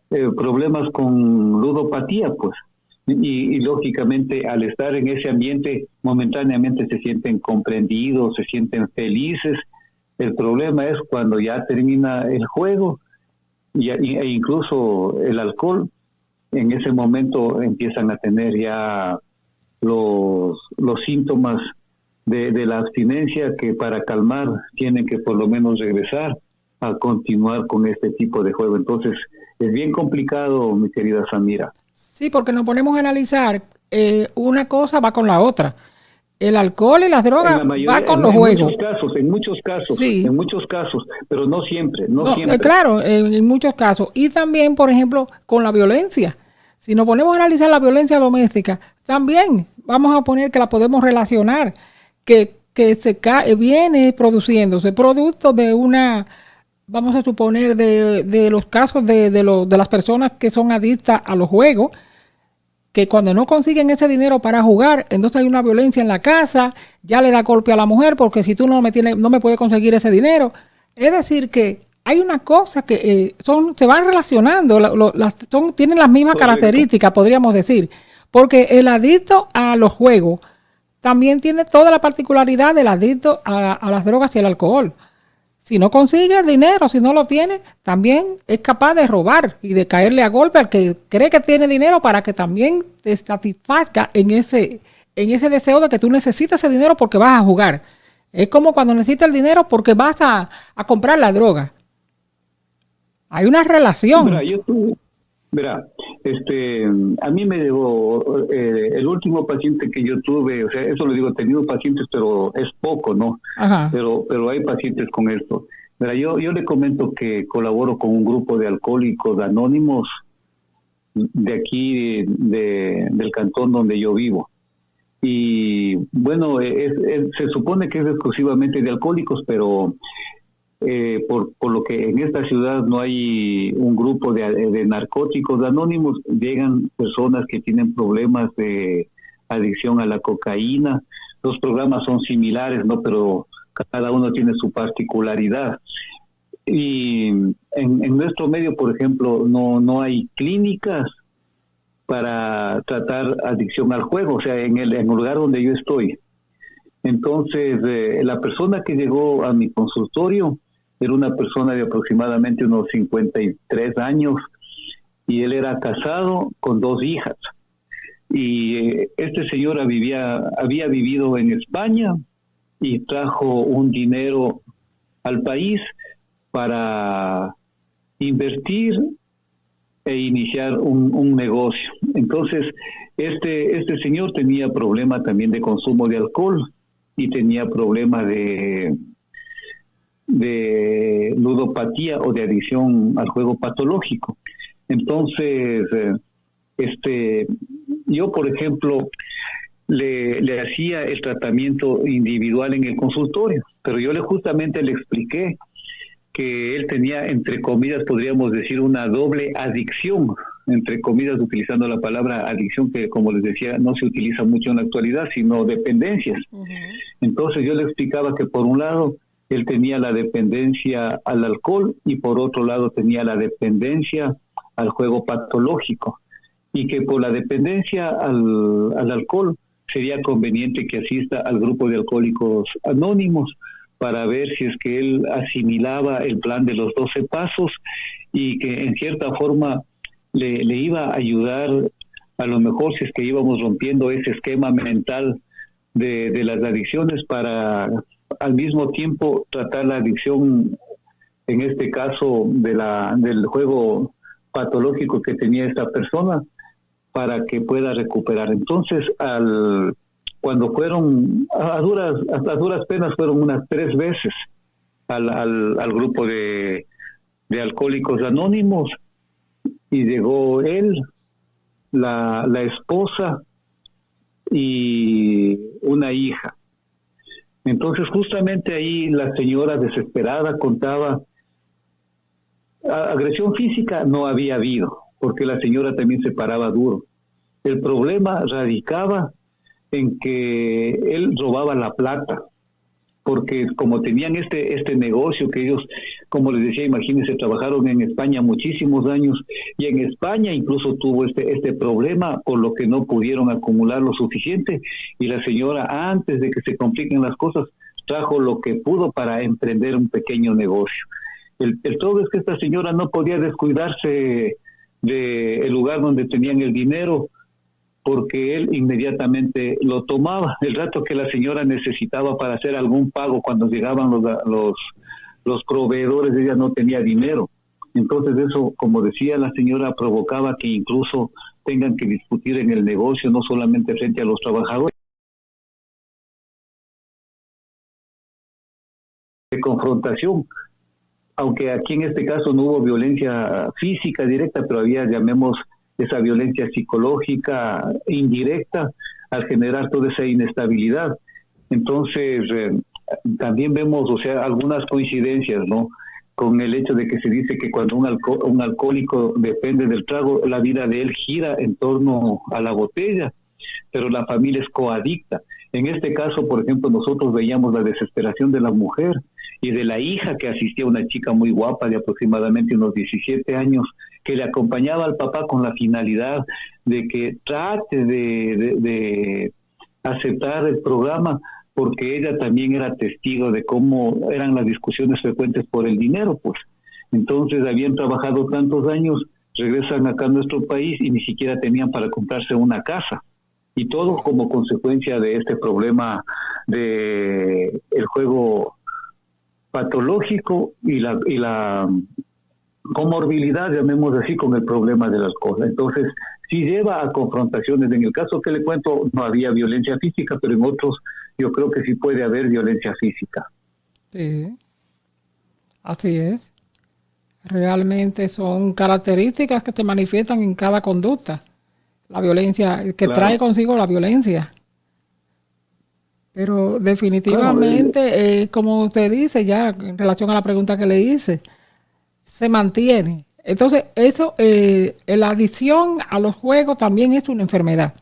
problemas con ludopatía, pues. Y lógicamente al estar en ese ambiente momentáneamente se sienten comprendidos, se sienten felices. El problema es cuando ya termina el juego e incluso el alcohol, en ese momento empiezan a tener ya los síntomas de la abstinencia, que para calmar tienen que por lo menos regresar a continuar con este tipo de juego. Entonces es bien complicado, mi querida Samira. Sí, porque nos ponemos a analizar, una cosa va con la otra. El alcohol y las drogas va con los juegos. En muchos casos, sí. En muchos casos, pero no siempre, no siempre. Claro, en muchos casos. Y también, por ejemplo, con la violencia. Si nos ponemos a analizar la violencia doméstica, también vamos a poner que la podemos relacionar, que viene produciéndose producto de una, vamos a suponer, de los casos de las personas que son adictas a los juegos, que cuando no consiguen ese dinero para jugar, entonces hay una violencia en la casa, ya le da golpe a la mujer porque si tú no me puedes conseguir ese dinero. Es decir, que hay una cosa que se van relacionando, tienen las mismas características, podríamos decir, porque el adicto a los juegos también tiene toda la particularidad del adicto a las drogas y el alcohol. Si no consigue el dinero, si no lo tiene, también es capaz de robar y de caerle a golpe al que cree que tiene dinero para que también te satisfazca en ese deseo de que tú necesitas ese dinero porque vas a jugar. Es como cuando necesitas el dinero porque vas a comprar la droga. Hay una relación. A mí me llegó el último paciente que yo tuve, o sea, eso lo digo, he tenido pacientes, pero es poco, ¿no? Ajá. Pero hay pacientes con esto. Mira, yo le comento que colaboro con un grupo de alcohólicos anónimos de aquí, del cantón donde yo vivo. Y bueno, se supone que es exclusivamente de alcohólicos, pero por lo que en esta ciudad no hay un grupo de narcóticos anónimos, llegan personas que tienen problemas de adicción a la cocaína. Los programas son similares, ¿no? Pero cada uno tiene su particularidad. Y en nuestro medio, por ejemplo, no hay clínicas para tratar adicción al juego, o sea, en el lugar donde yo estoy. Entonces, la persona que llegó a mi consultorio era una persona de aproximadamente unos 53 años y él era casado con 2 hijas. Y este señor había vivido en España y trajo un dinero al país para invertir e iniciar un negocio. Entonces, este señor tenía problema también de consumo de alcohol y tenía problema de ludopatía o de adicción al juego patológico. Entonces, yo, por ejemplo, le hacía el tratamiento individual en el consultorio, pero yo justamente le expliqué que él tenía, entre comillas, podríamos decir, una doble adicción, entre comillas, utilizando la palabra adicción, que como les decía, no se utiliza mucho en la actualidad, sino dependencias. Uh-huh. Entonces yo le explicaba que por un lado él tenía la dependencia al alcohol y por otro lado tenía la dependencia al juego patológico, y que por la dependencia al alcohol sería conveniente que asista al grupo de alcohólicos anónimos para ver si es que él asimilaba el plan de los 12 pasos y que en cierta forma le iba a ayudar, a lo mejor si es que íbamos rompiendo ese esquema mental de las adicciones, para al mismo tiempo tratar la adicción, en este caso del juego patológico que tenía esta persona, para que pueda recuperar. Entonces, cuando fueron, hasta duras penas fueron unas 3 veces al grupo de alcohólicos anónimos, y llegó él, la esposa y una hija. Entonces justamente ahí la señora desesperada contaba, agresión física no había habido, porque la señora también se paraba duro. El problema radicaba en que él robaba la plata, porque como tenían este negocio que ellos, como les decía, imagínense, trabajaron en España muchísimos años, y en España incluso tuvo este problema, por lo que no pudieron acumular lo suficiente, y la señora, antes de que se compliquen las cosas, trajo lo que pudo para emprender un pequeño negocio. El todo es que esta señora no podía descuidarse del lugar donde tenían el dinero, porque él inmediatamente lo tomaba. El rato que la señora necesitaba para hacer algún pago, cuando llegaban los proveedores, ella no tenía dinero. Entonces eso, como decía la señora, provocaba que incluso tengan que discutir en el negocio, no solamente frente a los trabajadores, de confrontación. Aunque aquí en este caso no hubo violencia física directa, pero había, llamemos, esa violencia psicológica indirecta al generar toda esa inestabilidad. Entonces, también vemos, o sea, algunas coincidencias, ¿no? con el hecho de que se dice que cuando un alcohólico depende del trago, la vida de él gira en torno a la botella, pero la familia es coadicta. En este caso, por ejemplo, nosotros veíamos la desesperación de la mujer y de la hija que asistía a una chica muy guapa de aproximadamente unos 17 años, que le acompañaba al papá con la finalidad de que trate de aceptar el programa, porque ella también era testigo de cómo eran las discusiones frecuentes por el dinero, pues. Entonces habían trabajado tantos años, regresan acá a nuestro país y ni siquiera tenían para comprarse una casa. Y todo como consecuencia de este problema de el juego patológico y la comorbilidad, llamémoslo así, con el problema del alcohol. Entonces, sí lleva a confrontaciones. En el caso que le cuento, no había violencia física, pero en otros yo creo que sí puede haber violencia física. Sí, así es. Realmente son características que se manifiestan en cada conducta. La violencia, que claro, trae consigo la violencia. Pero definitivamente, claro, como usted dice ya, en relación a la pregunta que le hice, se mantiene. Entonces, eso, la adicción a los juegos también es una enfermedad.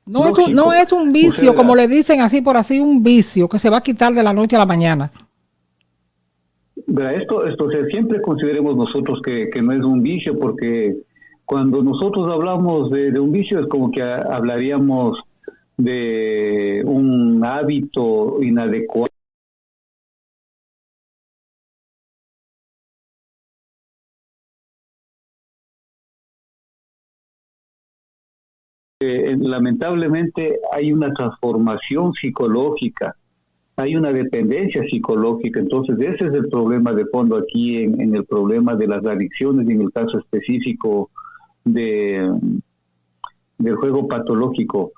No es un vicio, como le dicen así por así, un vicio que se va a quitar de la noche a la mañana. Esto siempre consideremos nosotros que no es un vicio, porque cuando nosotros hablamos de un vicio es como que hablaríamos de un hábito inadecuado. Lamentablemente hay una transformación psicológica, hay una dependencia psicológica. Entonces ese es el problema de fondo aquí en el problema de las adicciones y en el caso específico del juego patológico.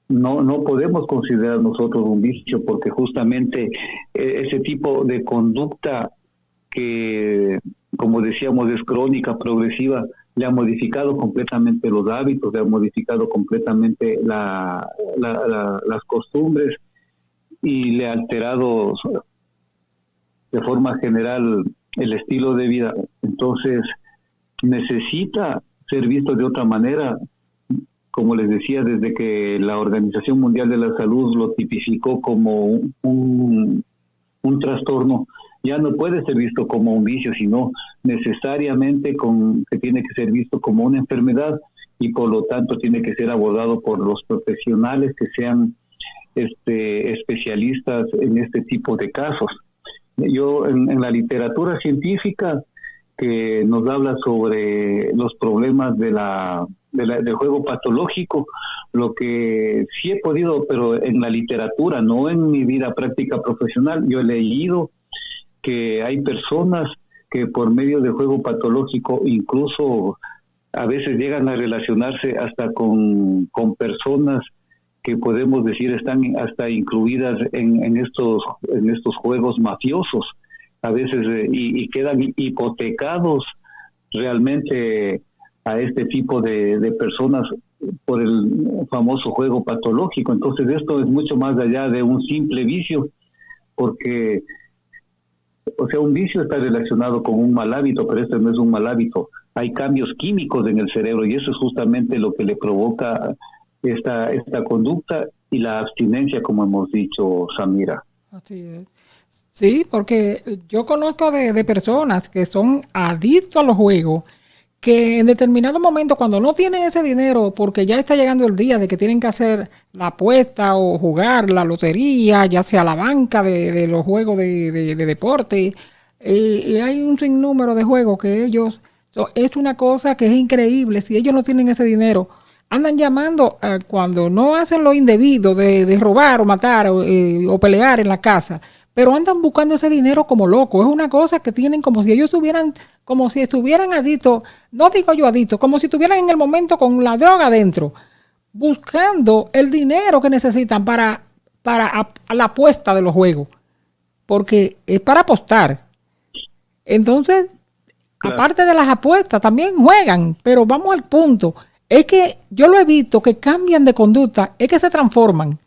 No podemos considerar nosotros un vicio, porque justamente ese tipo de conducta que, como decíamos, es crónica, progresiva, le ha modificado completamente los hábitos, le ha modificado completamente las costumbres y le ha alterado de forma general el estilo de vida. Entonces necesita ser visto de otra manera. Como les decía, desde que la Organización Mundial de la Salud lo tipificó como un trastorno, ya no puede ser visto como un vicio, sino necesariamente que tiene que ser visto como una enfermedad, y por lo tanto tiene que ser abordado por los profesionales que sean especialistas en este tipo de casos. Yo en la literatura científica que nos habla sobre los problemas del juego patológico, lo que sí he podido, pero en la literatura, no en mi vida práctica profesional, yo he leído que hay personas que por medio de juego patológico incluso a veces llegan a relacionarse hasta con personas que podemos decir están hasta incluidas en estos juegos mafiosos, a veces y quedan hipotecados realmente a este tipo de personas por el famoso juego patológico. Entonces esto es mucho más allá de un simple vicio, porque un vicio está relacionado con un mal hábito, pero este no es un mal hábito. Hay cambios químicos en el cerebro y eso es justamente lo que le provoca esta conducta y la abstinencia, como hemos dicho, Samira. Así es. Sí, porque yo conozco de personas que son adictos a los juegos, que en determinado momento, cuando no tienen ese dinero, porque ya está llegando el día de que tienen que hacer la apuesta o jugar la lotería, ya sea la banca de los juegos de deporte, y hay un sinnúmero de juegos que ellos, es una cosa que es increíble. Si ellos no tienen ese dinero, andan llamando cuando no hacen lo indebido de robar o matar o pelear en la casa, pero andan buscando ese dinero como locos. Es una cosa que tienen como si ellos estuvieran adictos, no digo yo adictos, como si estuvieran en el momento con la droga adentro, buscando el dinero que necesitan para la apuesta de los juegos, porque es para apostar. Entonces, claro, aparte de las apuestas, también juegan, pero vamos al punto. Es que yo lo he visto que cambian de conducta, es que se transforman.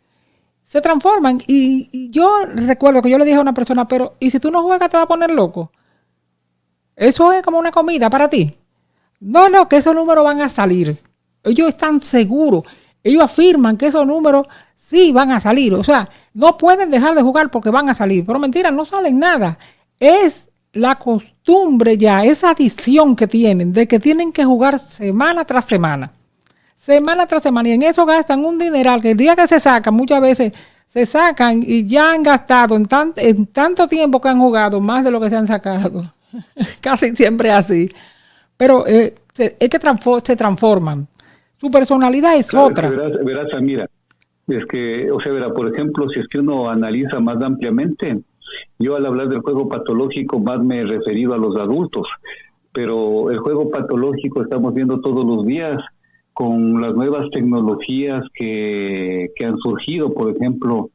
se transforman. Y yo recuerdo que yo le dije a una persona, pero ¿y si tú no juegas te vas a poner loco? Eso es como una comida para ti. No, que esos números van a salir. Ellos están seguros. Ellos afirman que esos números sí van a salir. O sea, no pueden dejar de jugar porque van a salir. Pero mentira, no salen nada. Es la costumbre ya, esa adicción que tienen de que tienen que jugar semana tras semana. Semana tras semana. Y en eso gastan un dineral que el día que se sacan, muchas veces se sacan y ya han gastado en tanto tiempo que han jugado más de lo que se han sacado. Casi siempre así. Pero es que se transforman. Su personalidad es otra. Verás, mira, es que, o sea, verá, por ejemplo, si es que uno analiza más ampliamente, yo al hablar del juego patológico más me he referido a los adultos, pero el juego patológico estamos viendo todos los días con las nuevas tecnologías que han surgido. Por ejemplo,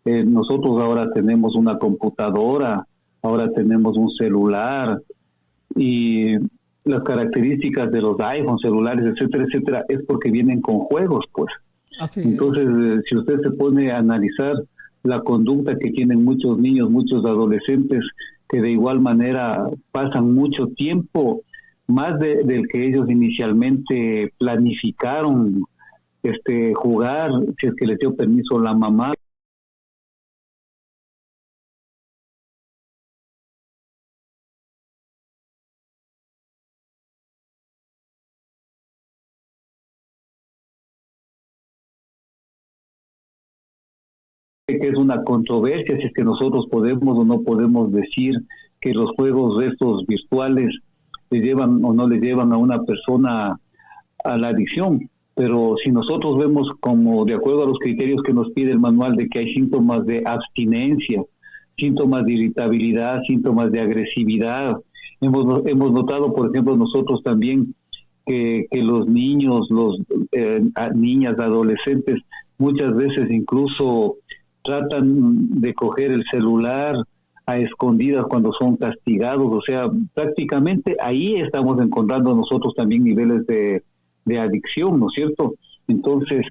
nosotros ahora tenemos una computadora, ahora tenemos un celular, y las características de los iPhones, celulares, etcétera, etcétera, es porque vienen con juegos, pues. Así entonces, si usted se pone a analizar la conducta que tienen muchos niños, muchos adolescentes, que de igual manera pasan mucho tiempo, más del que ellos inicialmente planificaron jugar, si es que les dio permiso la mamá. Que es una controversia si es que nosotros podemos o no podemos decir que los juegos estos virtuales le llevan o no le llevan a una persona a la adicción, pero si nosotros vemos como de acuerdo a los criterios que nos pide el manual de que hay síntomas de abstinencia, síntomas de irritabilidad, síntomas de agresividad, hemos notado, por ejemplo, nosotros también que los niños, niñas, adolescentes, muchas veces incluso tratan de coger el celular a escondidas cuando son castigados. O sea, prácticamente ahí estamos encontrando nosotros también niveles de adicción, ¿no es cierto? Entonces,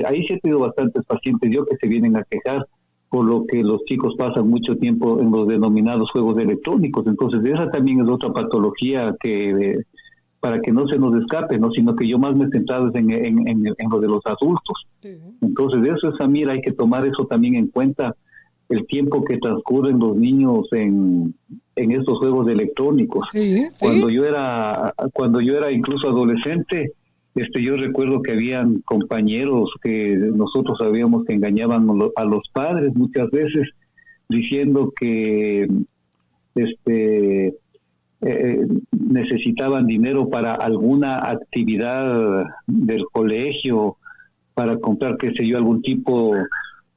ahí se han tenido bastantes pacientes yo que se vienen a quejar por lo que los chicos pasan mucho tiempo en los denominados juegos electrónicos. Entonces, esa también es otra patología que para que no se nos escape, ¿no? Sino que yo más me he centrado en lo de los adultos. Sí. Entonces, eso es, Samir, hay que tomar eso también en cuenta, el tiempo que transcurren los niños en estos juegos electrónicos. Sí. Cuando yo era incluso adolescente, yo recuerdo que habían compañeros que nosotros sabíamos que engañaban a los padres muchas veces, diciendo que necesitaban dinero para alguna actividad del colegio, para comprar, qué sé yo, algún tipo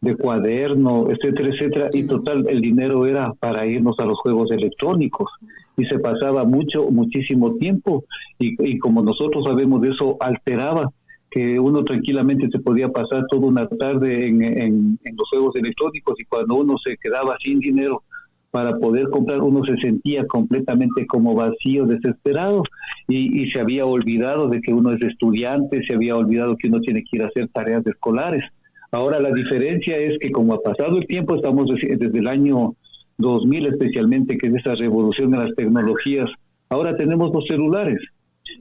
de cuaderno, etcétera, etcétera, y total, el dinero era para irnos a los juegos electrónicos, y se pasaba muchísimo tiempo, y como nosotros sabemos, eso alteraba, que uno tranquilamente se podía pasar toda una tarde en los juegos electrónicos, y cuando uno se quedaba sin dinero para poder comprar, uno se sentía completamente como vacío, desesperado, y se había olvidado de que uno es estudiante, se había olvidado que uno tiene que ir a hacer tareas escolares. Ahora la diferencia es que como ha pasado el tiempo, estamos desde el año 2000 especialmente, que es esa revolución de las tecnologías, ahora tenemos los celulares,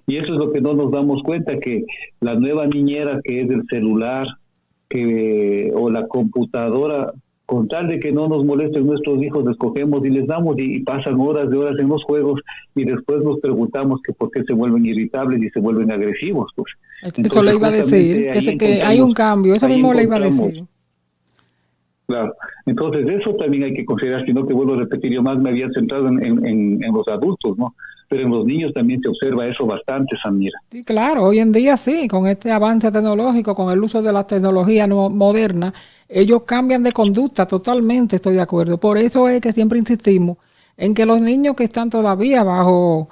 y eso es lo que no nos damos cuenta, que la nueva niñera que es el celular o la computadora, con tal de que no nos molesten nuestros hijos, les cogemos y les damos, y pasan horas de horas en los juegos, y después nos preguntamos que por qué se vuelven irritables y se vuelven agresivos. Pues. Entonces, eso le iba a decir, que hay un cambio, eso mismo le iba a decir. Claro, entonces eso también hay que considerar, si no te vuelvo a repetir, yo más me había centrado en los adultos, ¿no? Pero en los niños también se observa eso bastante, Samira. Sí, claro, hoy en día sí, con este avance tecnológico, con el uso de la tecnología moderna, ellos cambian de conducta totalmente, estoy de acuerdo. Por eso es que siempre insistimos en que los niños que están todavía bajo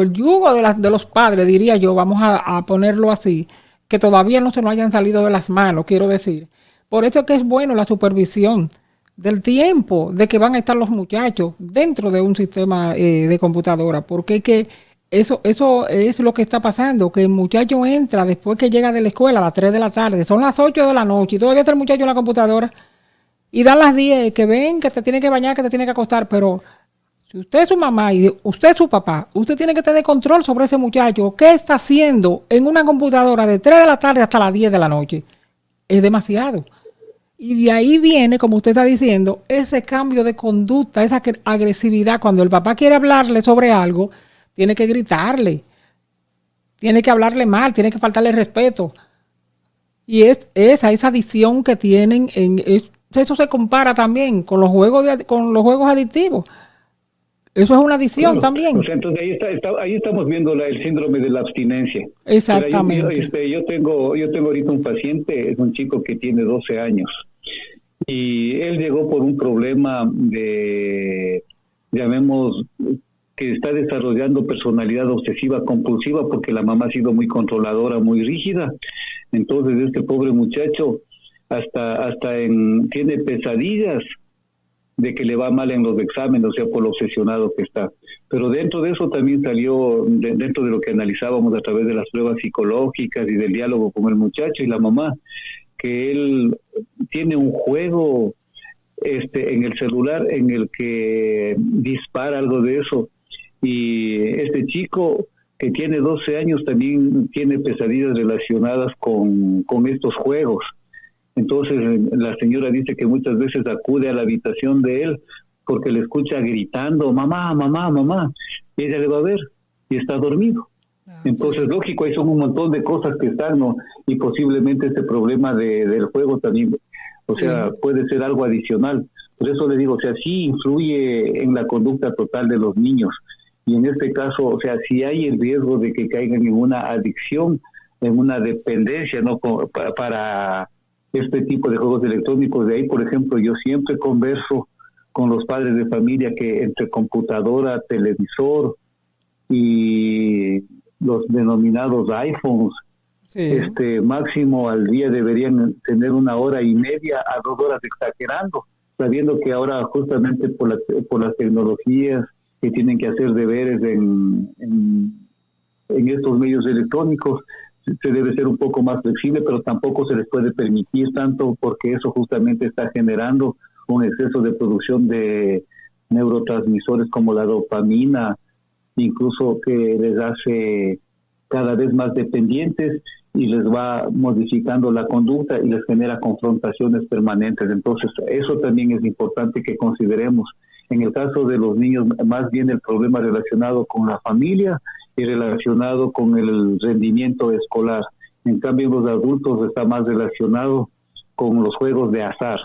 el yugo de los padres, diría yo, vamos a ponerlo así, que todavía no se nos hayan salido de las manos, quiero decir. Por eso es que es bueno la supervisión del tiempo de que van a estar los muchachos dentro de un sistema de computadora, porque es que Eso es lo que está pasando, que el muchacho entra después que llega de la escuela a las 3 de la tarde, son las 8 de la noche y todavía está el muchacho en la computadora y dan las 10, que ven, que te tiene que bañar, que te tiene que acostar, pero si usted es su mamá y usted es su papá, usted tiene que tener control sobre ese muchacho, qué está haciendo en una computadora de 3 de la tarde hasta las 10 de la noche. Es demasiado. Y de ahí viene, como usted está diciendo, ese cambio de conducta, esa agresividad. Cuando el papá quiere hablarle sobre algo, tiene que gritarle, tiene que hablarle mal, tiene que faltarle respeto. Y es esa adicción que tienen, eso se compara también con los juegos adictivos. Eso es una adicción, claro, también. O sea, entonces ahí estamos viendo el síndrome de la abstinencia. Exactamente. Yo tengo ahorita un paciente, es un chico que tiene 12 años. Y él llegó por un problema llamemos, que está desarrollando personalidad obsesiva compulsiva porque la mamá ha sido muy controladora, muy rígida. Entonces este pobre muchacho tiene pesadillas de que le va mal en los exámenes, o sea, por lo obsesionado que está. Pero dentro de eso también salió, dentro de lo que analizábamos a través de las pruebas psicológicas y del diálogo con el muchacho y la mamá, que él tiene un juego en el celular en el que dispara algo de eso, y este chico que tiene 12 años también tiene pesadillas relacionadas con estos juegos. Entonces la señora dice que muchas veces acude a la habitación de él porque le escucha gritando, mamá, mamá, mamá, y ella le va a ver y está dormido. Entonces, lógico, ahí son un montón de cosas que están, ¿no? Y posiblemente este problema del juego también, o sea, puede ser algo adicional. Por eso le digo, o sea, sí influye en la conducta total de los niños. Y en este caso, o sea, sí hay el riesgo de que caigan en una adicción, en una dependencia, ¿no? Para este tipo de juegos electrónicos. De ahí, por ejemplo, yo siempre converso con los padres de familia que entre computadora, televisor y los denominados iPhones, máximo al día deberían tener 1 hora y media a 2 horas, exagerando, sabiendo que ahora justamente por las tecnologías que tienen que hacer deberes en estos medios electrónicos, se debe ser un poco más flexible, pero tampoco se les puede permitir tanto porque eso justamente está generando un exceso de producción de neurotransmisores como la dopamina, incluso que les hace cada vez más dependientes y les va modificando la conducta y les genera confrontaciones permanentes. Entonces, eso también es importante que consideremos. En el caso de los niños, más bien el problema relacionado con la familia y relacionado con el rendimiento escolar. En cambio, los adultos está más relacionado con los juegos de azar.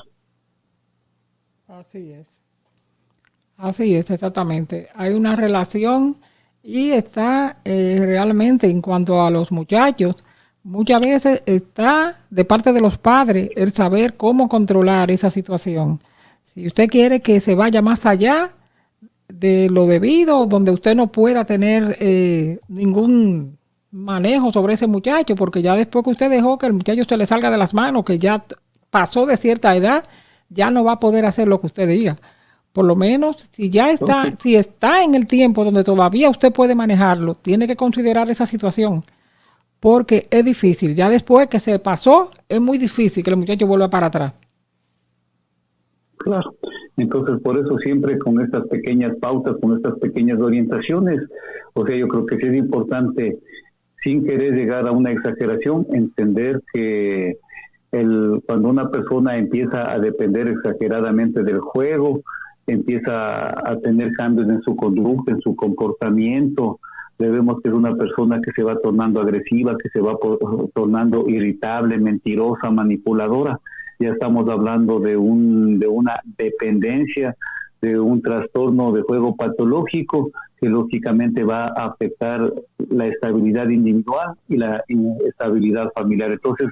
Así es, exactamente. Hay una relación y está realmente en cuanto a los muchachos, muchas veces está de parte de los padres el saber cómo controlar esa situación. Si usted quiere que se vaya más allá de lo debido, donde usted no pueda tener ningún manejo sobre ese muchacho, porque ya después que usted dejó que el muchacho se le salga de las manos, que ya pasó de cierta edad, ya no va a poder hacer lo que usted diga. Por lo menos, si está en el tiempo donde todavía usted puede manejarlo, tiene que considerar esa situación, porque es difícil. Ya después que se pasó, es muy difícil que el muchacho vuelva para atrás. Claro. Entonces, por eso siempre con estas pequeñas pautas, con estas pequeñas orientaciones, o sea, yo creo que sí es importante, sin querer llegar a una exageración, entender que cuando una persona empieza a depender exageradamente del juego, empieza a tener cambios en su conducta, en su comportamiento, vemos que es una persona que se va tornando agresiva, que se va tornando irritable, mentirosa, manipuladora. Ya estamos hablando de una dependencia, de un trastorno de juego patológico que lógicamente va a afectar la estabilidad individual y la estabilidad familiar. Entonces,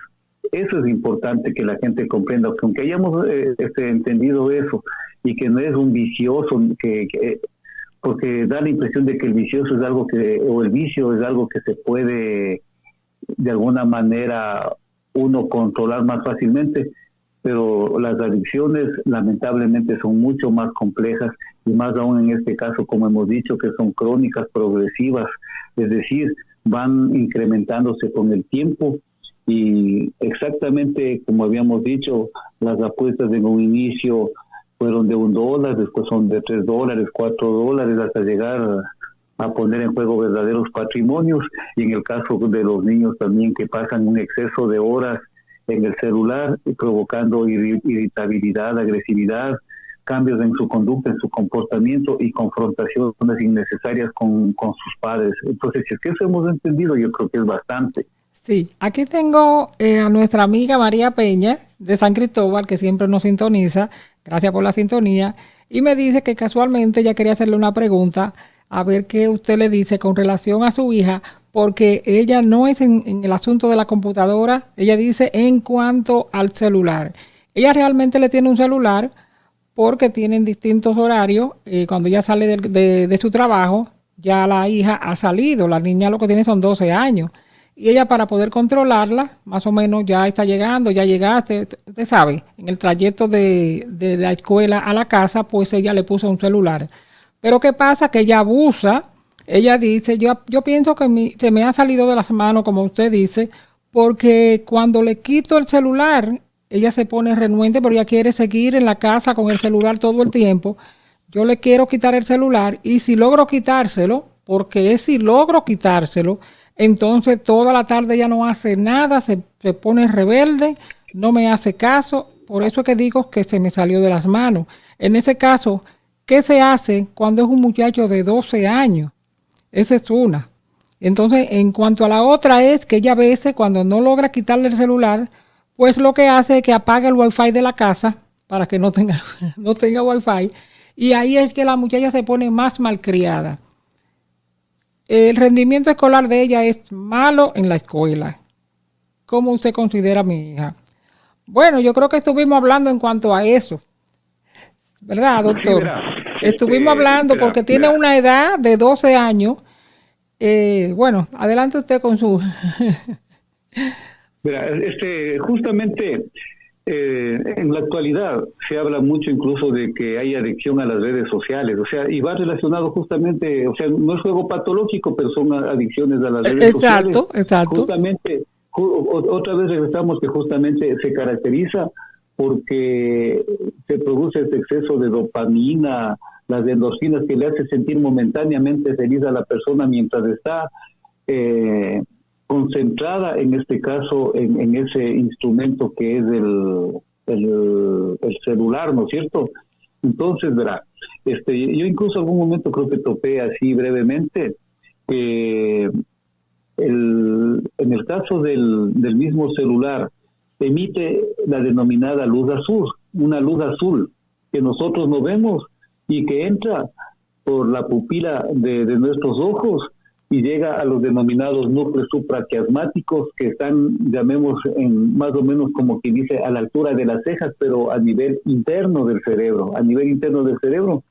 eso es importante que la gente comprenda, que aunque hayamos entendido eso y que no es un vicioso, porque da la impresión de que el vicioso es algo o el vicio es algo que se puede de alguna manera uno controlar más fácilmente. pero las adicciones lamentablemente son mucho más complejas y más aún en este caso, como hemos dicho, que son crónicas, progresivas, es decir, van incrementándose con el tiempo y exactamente como habíamos dicho, las apuestas en un inicio fueron de $1, después son de $3, $4, hasta llegar a poner en juego verdaderos patrimonios, y en el caso de los niños también que pasan un exceso de horas en el celular, provocando irritabilidad, agresividad, cambios en su conducta, en su comportamiento y confrontaciones innecesarias con sus padres. Entonces, si es que eso hemos entendido, yo creo que es bastante. Sí, aquí tengo a nuestra amiga María Peña de San Cristóbal, que siempre nos sintoniza. Gracias por la sintonía. Y me dice que casualmente ella quería hacerle una pregunta, a ver qué usted le dice con relación a su hija, porque ella no es en el asunto de la computadora, ella dice en cuanto al celular. Ella realmente le tiene un celular porque tienen distintos horarios. Cuando ella sale de su trabajo, ya la hija ha salido, la niña lo que tiene son 12 años. Y ella, para poder controlarla, más o menos ya está llegando, ya llegaste, usted sabe, en el trayecto de la escuela a la casa, pues ella le puso un celular. Pero ¿qué pasa? Que ella abusa. Ella dice, yo pienso que se me ha salido de las manos, como usted dice, porque cuando le quito el celular, ella se pone renuente, pero ella quiere seguir en la casa con el celular todo el tiempo. Yo le quiero quitar el celular, y si logro quitárselo, porque es si logro quitárselo, entonces toda la tarde ella no hace nada, se pone rebelde, no me hace caso. Por eso es que digo que se me salió de las manos. En ese caso, ¿qué se hace cuando es un muchacho de 12 años? Esa es una. Entonces, en cuanto a la otra, es que ella a veces, cuando no logra quitarle el celular, pues lo que hace es que apaga el wifi de la casa para que no tenga wifi. Y ahí es que la muchacha se pone más malcriada. El rendimiento escolar de ella es malo en la escuela. ¿Cómo usted considera a mi hija? Bueno, yo creo que estuvimos hablando en cuanto a eso. ¿Verdad, doctor? Sí, estuvimos hablando porque tiene una edad de 12 años. Bueno, adelante usted con su... Justamente en la actualidad se habla mucho incluso de que hay adicción a las redes sociales, o sea, y va relacionado justamente, o sea, no es juego patológico, pero son adicciones a las redes sociales. Exacto. Justamente, otra vez regresamos que justamente se caracteriza porque se produce este exceso de dopamina, las endorfinas que le hace sentir momentáneamente feliz a la persona mientras está concentrada, en este caso, en ese instrumento que es el celular, ¿no es cierto? Entonces, verá, yo incluso en algún momento creo que topé así brevemente, en el caso del mismo celular, emite la denominada luz azul, una luz azul que nosotros no vemos y que entra por la pupila de nuestros ojos y llega a los denominados núcleos supraquiasmáticos, que están, llamemos, más o menos como quien dice, a la altura de las cejas, pero a nivel interno del cerebro. A nivel interno del cerebro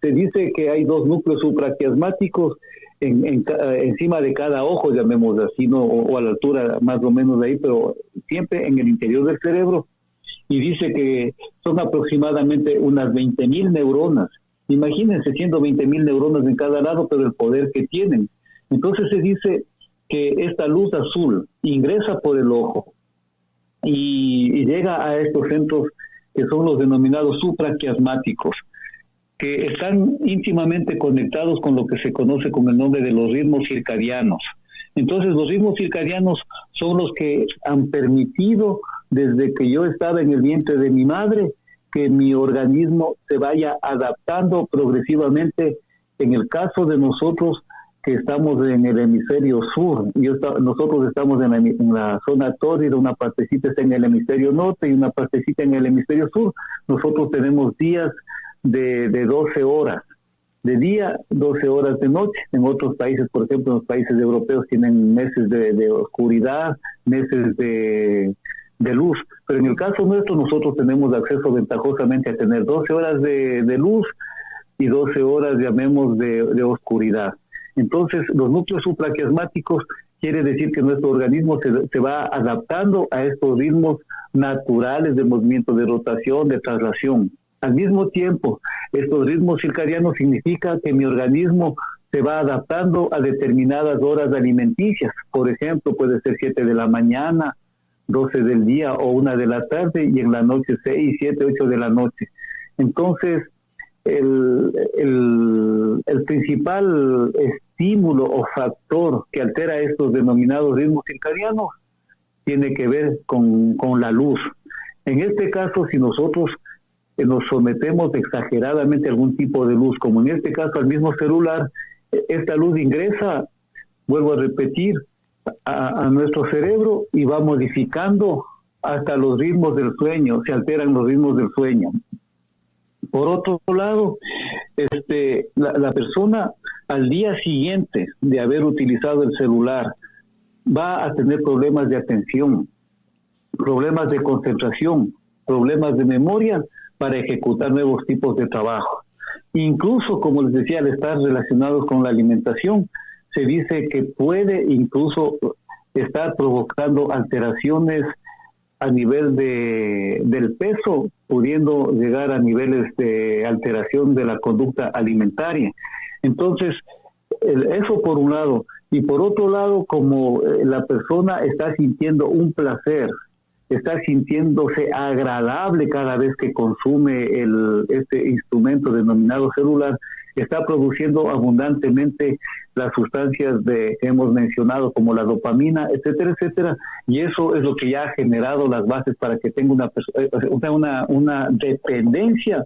se dice que hay 2 núcleos supraquiasmáticos encima de cada ojo, llamemos así, ¿no? O a la altura más o menos de ahí, pero siempre en el interior del cerebro. Y dice que son aproximadamente unas 20,000 neuronas. Imagínense, siendo 20,000 neuronas en cada lado, pero el poder que tienen. Entonces se dice que esta luz azul ingresa por el ojo y llega a estos centros que son los denominados supraquiasmáticos, que están íntimamente conectados con lo que se conoce con el nombre de los ritmos circadianos. Entonces los ritmos circadianos son los que han permitido, desde que yo estaba en el vientre de mi madre, que mi organismo se vaya adaptando progresivamente. En el caso de nosotros, que estamos en el hemisferio sur, nosotros estamos en la zona tórrida, una partecita está en el hemisferio norte y una partecita en el hemisferio sur. Nosotros tenemos días de 12 horas de día, 12 horas de noche. En otros países, por ejemplo, en los países europeos, tienen meses de oscuridad, meses de luz, pero en el caso nuestro nosotros tenemos acceso ventajosamente a tener 12 horas de luz y 12 horas, llamemos, de oscuridad. Entonces, los núcleos supraquiasmáticos quiere decir que nuestro organismo se va adaptando a estos ritmos naturales de movimiento, de rotación, de traslación. Al mismo tiempo, estos ritmos circadianos significa que mi organismo se va adaptando a determinadas horas alimenticias. Por ejemplo, puede ser 7 de la mañana, 12 del día o 1 de la tarde, y en la noche 6, 7, 8 de la noche. Entonces, el principal estímulo o factor que altera estos denominados ritmos circadianos tiene que ver con la luz. En este caso, si nosotros nos sometemos exageradamente a algún tipo de luz, como en este caso al mismo celular, esta luz ingresa, vuelvo a repetir, a nuestro cerebro y va modificando hasta los ritmos del sueño, se alteran los ritmos del sueño. Por otro lado, la persona al día siguiente de haber utilizado el celular va a tener problemas de atención, problemas de concentración, problemas de memoria para ejecutar nuevos tipos de trabajo. Incluso, como les decía, al estar relacionados con la alimentación, se dice que puede incluso estar provocando alteraciones a nivel del peso, pudiendo llegar a niveles de alteración de la conducta alimentaria. Entonces, eso por un lado. Y por otro lado, como la persona está sintiendo un placer, está sintiéndose agradable cada vez que consume este instrumento denominado celular, está produciendo abundantemente las sustancias que hemos mencionado, como la dopamina, etcétera, etcétera, y eso es lo que ya ha generado las bases para que tenga una dependencia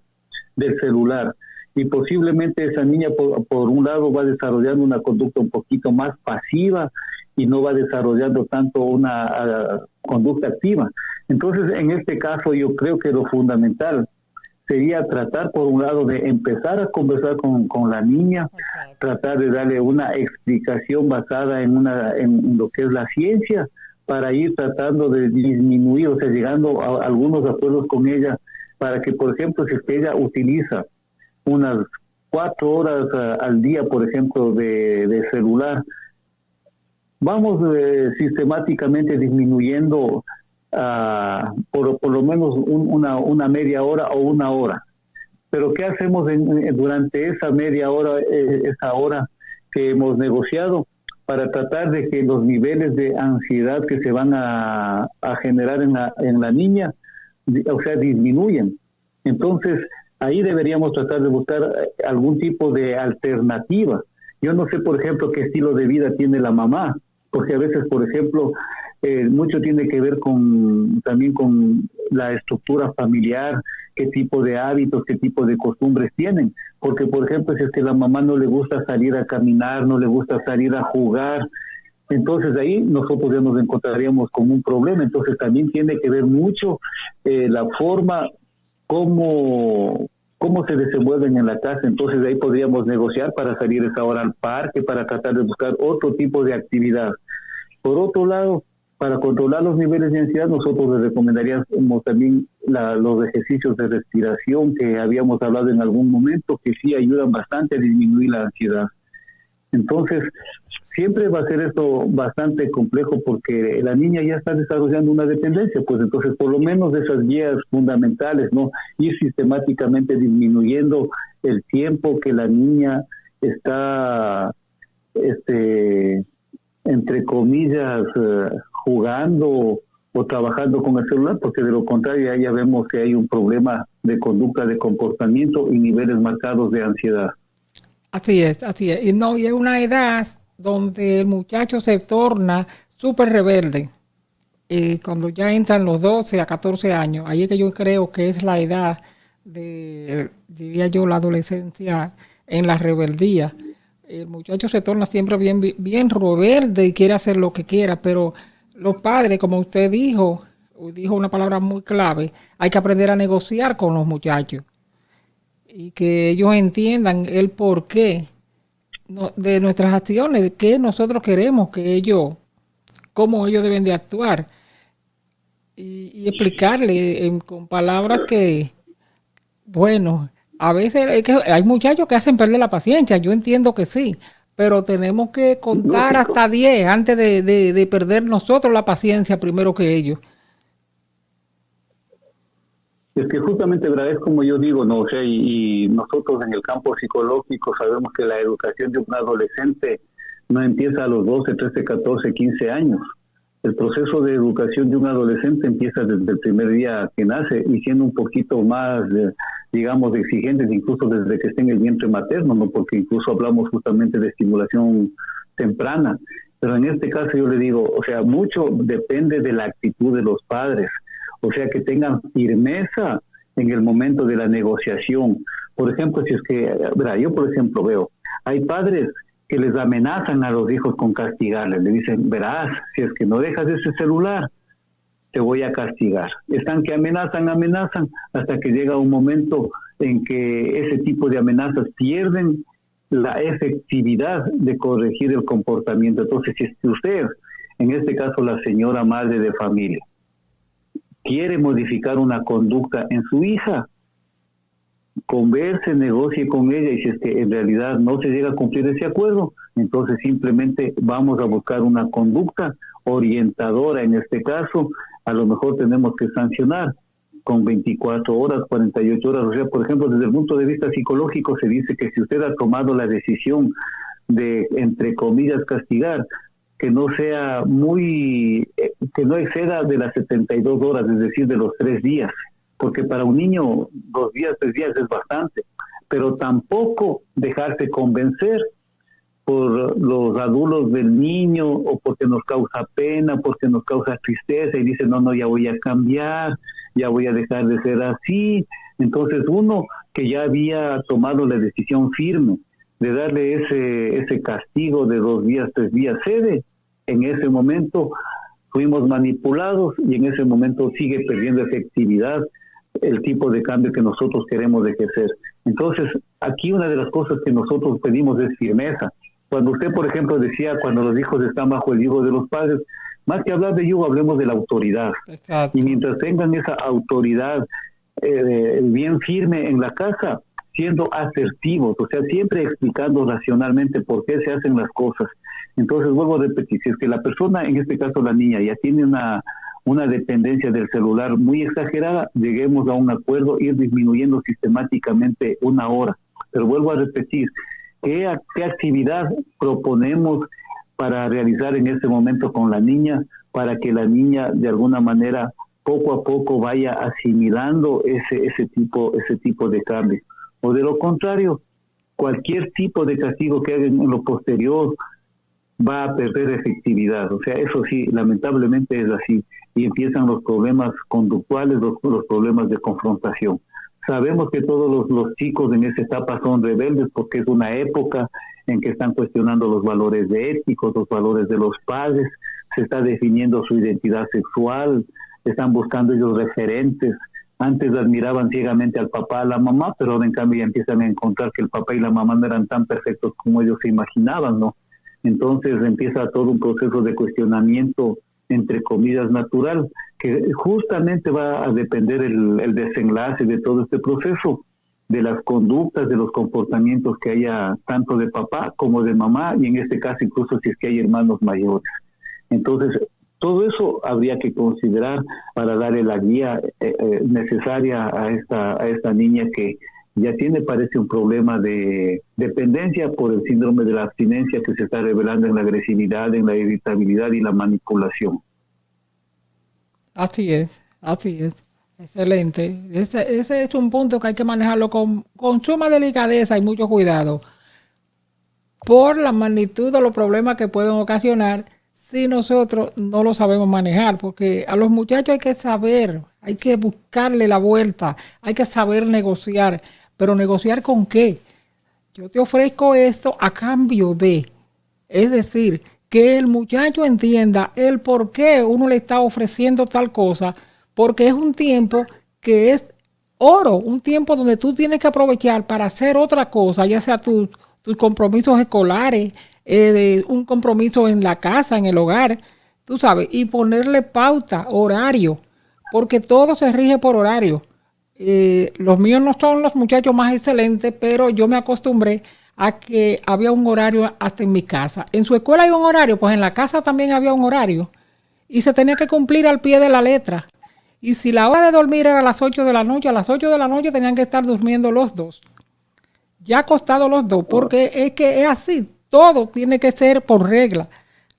del celular. Y posiblemente esa niña, por un lado, va desarrollando una conducta un poquito más pasiva y no va desarrollando tanto una conducta activa. Entonces, en este caso, yo creo que lo fundamental sería tratar, por un lado, de empezar a conversar con la niña, tratar de darle una explicación basada en lo que es la ciencia, para ir tratando de disminuir, o sea, llegando a algunos acuerdos con ella, para que, por ejemplo, si ella utiliza unas 4 horas al día, por ejemplo, de celular, vamos sistemáticamente disminuyendo por lo menos una media hora o 1 hora. Pero ¿qué hacemos durante esa media hora, esa hora que hemos negociado, para tratar de que los niveles de ansiedad que se van a generar en la niña, o sea, disminuyen? Entonces, ahí deberíamos tratar de buscar algún tipo de alternativa. Yo no sé, por ejemplo, qué estilo de vida tiene la mamá, porque a veces, por ejemplo, mucho tiene que ver también con la estructura familiar, qué tipo de hábitos, qué tipo de costumbres tienen. Porque, por ejemplo, si es que la mamá no le gusta salir a caminar, no le gusta salir a jugar, entonces ahí nosotros ya nos encontraríamos con un problema. Entonces también tiene que ver mucho la forma cómo se desenvuelven en la casa. Entonces ahí podríamos negociar para salir esa hora al parque, para tratar de buscar otro tipo de actividad. Por otro lado, para controlar los niveles de ansiedad, nosotros les recomendaríamos también los ejercicios de respiración que habíamos hablado en algún momento, que sí ayudan bastante a disminuir la ansiedad. Entonces, siempre va a ser esto bastante complejo porque la niña ya está desarrollando una dependencia, pues entonces por lo menos esas guías fundamentales, ¿no? Ir sistemáticamente disminuyendo el tiempo que la niña está, entre comillas, jugando o trabajando con el celular, porque de lo contrario ya vemos que hay un problema de conducta, de comportamiento y niveles marcados de ansiedad. Así es. Y es una edad donde el muchacho se torna súper rebelde. Cuando ya entran los 12 a 14 años, ahí es que yo creo que es la edad diría yo, la adolescencia en la rebeldía. El muchacho se torna siempre bien rebelde y quiere hacer lo que quiera, pero los padres, como usted dijo una palabra muy clave, hay que aprender a negociar con los muchachos y que ellos entiendan el porqué de nuestras acciones, qué nosotros queremos cómo ellos deben de actuar y explicarle con palabras que, bueno, a veces hay muchachos que hacen perder la paciencia, yo entiendo que sí, pero tenemos que contar hasta 10 antes de perder nosotros la paciencia primero que ellos. Es que justamente, ¿verdad? Es como yo digo, ¿no? O sea, y nosotros en el campo psicológico sabemos que la educación de un adolescente no empieza a los 12, 13, 14, 15 años. El proceso de educación de un adolescente empieza desde el primer día que nace y siendo un poquito más, digamos, exigentes, incluso desde que esté en el vientre materno, ¿no? Porque incluso hablamos justamente de estimulación temprana. Pero en este caso yo le digo, o sea, mucho depende de la actitud de los padres. O sea, que tengan firmeza en el momento de la negociación. Por ejemplo, si es que, verá, yo por ejemplo veo, hay padres que les amenazan a los hijos con castigarles. Le dicen, verás, si es que no dejas ese celular, te voy a castigar. Están que amenazan, hasta que llega un momento en que ese tipo de amenazas pierden la efectividad de corregir el comportamiento. Entonces, si es que usted, en este caso la señora madre de familia, quiere modificar una conducta en su hija, converse, negocie con ella, y si es que en realidad no se llega a cumplir ese acuerdo, entonces simplemente vamos a buscar una conducta orientadora. En este caso, a lo mejor tenemos que sancionar con 24 horas, 48 horas. O sea, por ejemplo, desde el punto de vista psicológico se dice que si usted ha tomado la decisión de, entre comillas, castigar, que no sea que no exceda de las 72 horas, es decir, de los 3 días, porque para un niño 2 días, 3 días es bastante, pero tampoco dejarse convencer por los adultos del niño, o porque nos causa pena, porque nos causa tristeza, y dice, no, ya voy a cambiar, ya voy a dejar de ser así. Entonces uno que ya había tomado la decisión firme de darle ese castigo de 2 días, 3 días, cede. En ese momento fuimos manipulados y en ese momento sigue perdiendo efectividad el tipo de cambio que nosotros queremos ejercer. Entonces, aquí una de las cosas que nosotros pedimos es firmeza. Cuando usted, por ejemplo, decía, cuando los hijos están bajo el yugo de los padres, más que hablar de yugo, hablemos de la autoridad. Exacto. Y mientras tengan esa autoridad bien firme en la casa, siendo asertivos, o sea, siempre explicando racionalmente por qué se hacen las cosas. Entonces, vuelvo a repetir, si es que la persona, en este caso la niña, ya tiene una dependencia del celular muy exagerada, lleguemos a un acuerdo, ir disminuyendo sistemáticamente 1 hora. Pero vuelvo a repetir, ¿qué actividad proponemos para realizar en este momento con la niña, para que la niña de alguna manera poco a poco vaya asimilando ese tipo de cambio? O de lo contrario, cualquier tipo de castigo que hagan en lo posterior va a perder efectividad. O sea, eso sí, lamentablemente es así. Y empiezan los problemas conductuales, los problemas de confrontación. Sabemos que todos los chicos en esa etapa son rebeldes porque es una época en que están cuestionando los valores éticos, los valores de los padres, se está definiendo su identidad sexual, están buscando ellos referentes. Antes admiraban ciegamente al papá, a la mamá, pero ahora en cambio ya empiezan a encontrar que el papá y la mamá no eran tan perfectos como ellos se imaginaban, ¿no? Entonces empieza todo un proceso de cuestionamiento, entre comillas, natural, que justamente va a depender el desenlace de todo este proceso, de las conductas, de los comportamientos que haya tanto de papá como de mamá, y en este caso incluso si es que hay hermanos mayores. Entonces, todo eso habría que considerar para darle la guía necesaria a esta niña que ya tiene, parece, un problema de dependencia por el síndrome de la abstinencia que se está revelando en la agresividad, en la irritabilidad y la manipulación. Así es. Excelente. Ese es un punto que hay que manejarlo con suma delicadeza y mucho cuidado por la magnitud de los problemas que pueden ocasionar si nosotros no lo sabemos manejar, porque a los muchachos hay que saber, hay que buscarle la vuelta, hay que saber negociar, pero ¿negociar con qué? Yo te ofrezco esto a cambio de, es decir, que el muchacho entienda el por qué uno le está ofreciendo tal cosa, porque es un tiempo que es oro, un tiempo donde tú tienes que aprovechar para hacer otra cosa, ya sea tus compromisos escolares, un compromiso en la casa, en el hogar, tú sabes, y ponerle pauta, horario, porque todo se rige por horario. Los míos no son los muchachos más excelentes, pero yo me acostumbré a que había un horario hasta en mi casa. En su escuela hay un horario, pues en la casa también había un horario y se tenía que cumplir al pie de la letra. Y si la hora de dormir era a las 8 de la noche, a las 8 de la noche tenían que estar durmiendo los dos. Ya acostados los dos, porque es que es así. Todo tiene que ser por regla.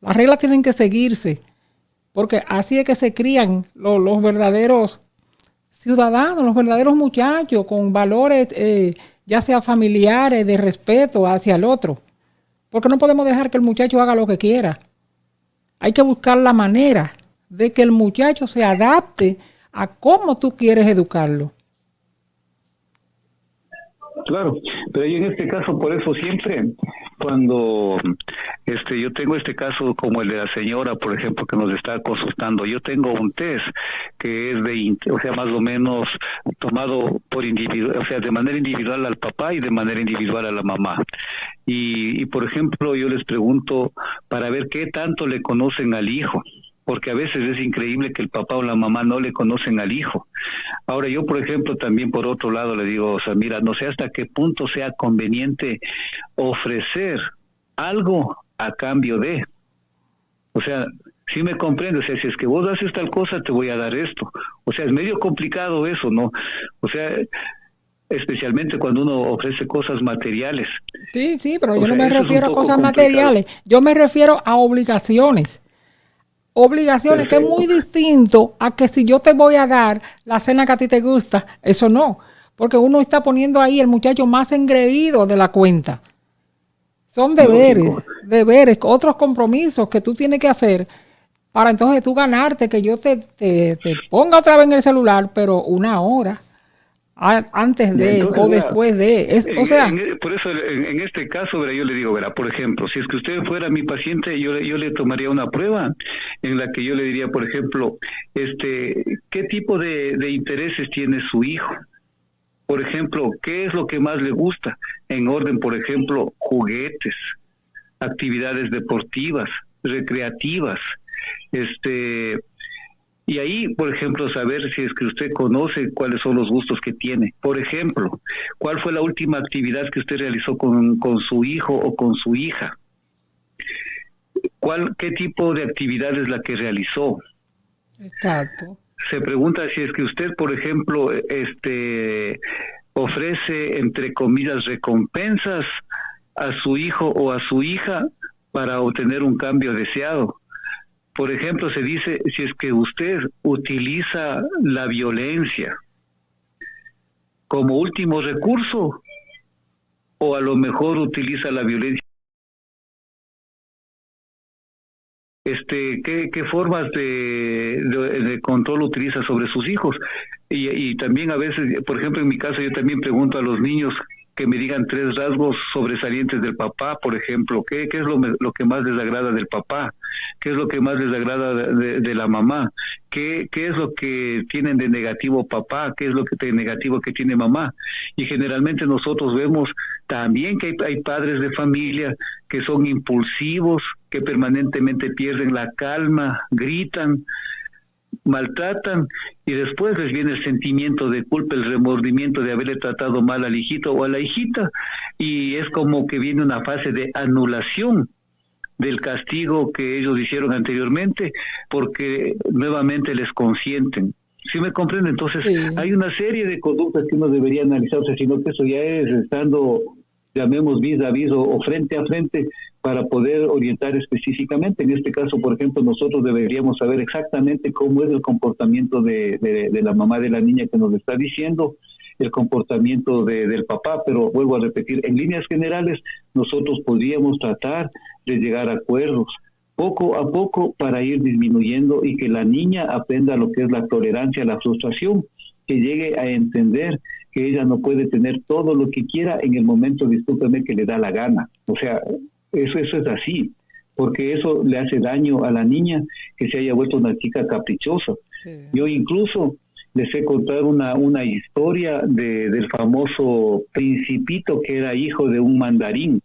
Las reglas tienen que seguirse, porque así es que se crían los verdaderos ciudadanos, los verdaderos muchachos con valores, ya sea familiares, de respeto hacia el otro. Porque no podemos dejar que el muchacho haga lo que quiera. Hay que buscar la manera de que el muchacho se adapte a cómo tú quieres educarlo. Claro, pero yo en este caso, por eso siempre, cuando yo tengo este caso como el de la señora, por ejemplo, que nos está consultando, yo tengo un test que es más o menos tomado por individual, o sea, de manera individual al papá y de manera individual a la mamá. Y por ejemplo, yo les pregunto para ver qué tanto le conocen al hijo, porque a veces es increíble que el papá o la mamá no le conocen al hijo. Ahora yo, por ejemplo, también por otro lado le digo, o sea, mira, no sé hasta qué punto sea conveniente ofrecer algo a cambio de, o sea, si me comprendes, o sea, si es que vos haces tal cosa, te voy a dar esto. O sea, es medio complicado eso, ¿no? O sea, especialmente cuando uno ofrece cosas materiales. Sí, pero yo no me refiero a cosas materiales, yo me refiero a obligaciones. Obligaciones, que es muy distinto a que si yo te voy a dar la cena que a ti te gusta, eso no, porque uno está poniendo ahí el muchacho más engreído de la cuenta. Son deberes, otros compromisos que tú tienes que hacer para entonces tú ganarte que yo te ponga otra vez en el celular, pero una hora antes de entonces, o después de. Por eso en este caso, yo le digo, por ejemplo, si es que usted fuera mi paciente, yo le tomaría una prueba en la que yo le diría, por ejemplo, ¿qué tipo de intereses tiene su hijo? Por ejemplo, ¿qué es lo que más le gusta? En orden, por ejemplo, juguetes, actividades deportivas, recreativas, y ahí, por ejemplo, saber si es que usted conoce cuáles son los gustos que tiene. Por ejemplo, ¿cuál fue la última actividad que usted realizó con su hijo o con su hija? ¿Qué tipo de actividad es la que realizó? Exacto. Se pregunta si es que usted, por ejemplo, ofrece, entre comillas, recompensas a su hijo o a su hija para obtener un cambio deseado. Por ejemplo, se dice, si es que usted utiliza la violencia como último recurso, o a lo mejor utiliza la violencia. ¿Qué formas de control utiliza sobre sus hijos? Y también a veces, por ejemplo, en mi caso, yo también pregunto a los niños que me digan 3 rasgos sobresalientes del papá, por ejemplo. ¿Qué es lo que más les agrada del papá? ¿Qué es lo que más les agrada de la mamá? ¿Qué es lo que tienen de negativo papá? ¿Qué es lo que de negativo que tiene mamá? Y generalmente nosotros vemos también que hay padres de familia que son impulsivos, que permanentemente pierden la calma, gritan, maltratan, y después les viene el sentimiento de culpa, el remordimiento de haberle tratado mal al hijito o a la hijita, y es como que viene una fase de anulación del castigo que ellos hicieron anteriormente, porque nuevamente les consienten. ¿Sí me comprenden? Entonces, sí, hay una serie de conductas que uno debería analizarse, sino que eso ya es estando, llamemos vis a vis o frente a frente, para poder orientar específicamente. En este caso, por ejemplo, nosotros deberíamos saber exactamente cómo es el comportamiento de la mamá de la niña que nos está diciendo, el comportamiento del papá, pero vuelvo a repetir, en líneas generales, nosotros podríamos tratar de llegar a acuerdos poco a poco para ir disminuyendo y que la niña aprenda lo que es la tolerancia, la frustración, que llegue a entender que ella no puede tener todo lo que quiera en el momento, discúlpeme, que le da la gana. O sea, eso es así, porque eso le hace daño a la niña que se haya vuelto una chica caprichosa. Sí. Yo incluso les he contado una historia del famoso Principito, que era hijo de un mandarín.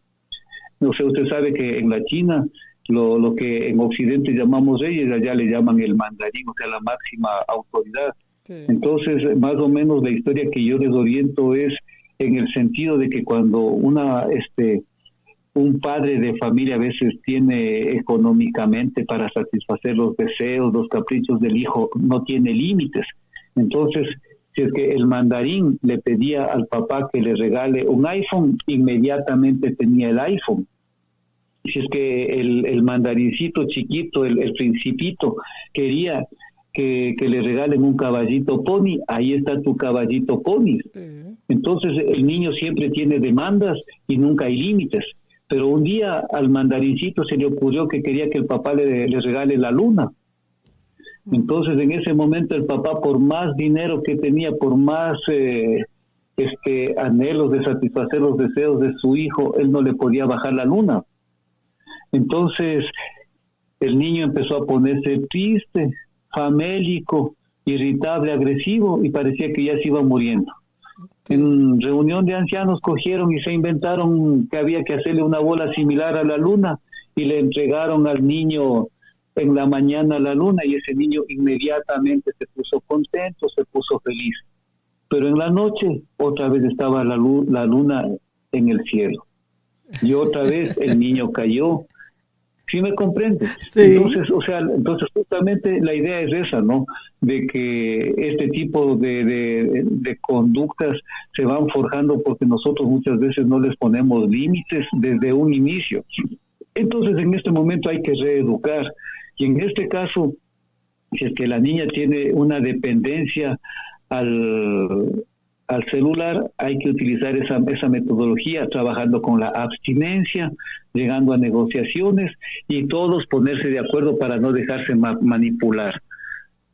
No sé, usted sabe que en la China, lo que en Occidente llamamos reyes, allá le llaman el mandarín, o sea, la máxima autoridad. Sí. Entonces, más o menos la historia que yo les oriento es en el sentido de que cuando un padre de familia a veces tiene económicamente para satisfacer los deseos, los caprichos del hijo, no tiene límites. Entonces, si es que el mandarín le pedía al papá que le regale un iPhone, inmediatamente tenía el iPhone. Si es que el mandarincito chiquito, el principito, quería que le regalen un caballito pony, ahí está tu caballito pony. Entonces el niño siempre tiene demandas y nunca hay límites. Pero un día al mandarincito se le ocurrió que quería que el papá le regale la luna. Entonces en ese momento el papá, por más dinero que tenía, por más anhelos de satisfacer los deseos de su hijo, él no le podía bajar la luna. Entonces el niño empezó a ponerse triste, famélico, irritable, agresivo, y parecía que ya se iba muriendo. En reunión de ancianos cogieron y se inventaron que había que hacerle una bola similar a la luna y le entregaron al niño en la mañana la luna, y ese niño inmediatamente se puso contento, se puso feliz. Pero en la noche otra vez estaba la luna en el cielo y otra vez el niño cayó. ¿Sí me comprende? Sí. Entonces justamente la idea es esa, ¿no? De que este tipo de conductas se van forjando porque nosotros muchas veces no les ponemos límites desde un inicio. Entonces en este momento hay que reeducar, y en este caso, si es que la niña tiene una dependencia al celular, hay que utilizar esa metodología, trabajando con la abstinencia, llegando a negociaciones, y todos ponerse de acuerdo para no dejarse manipular.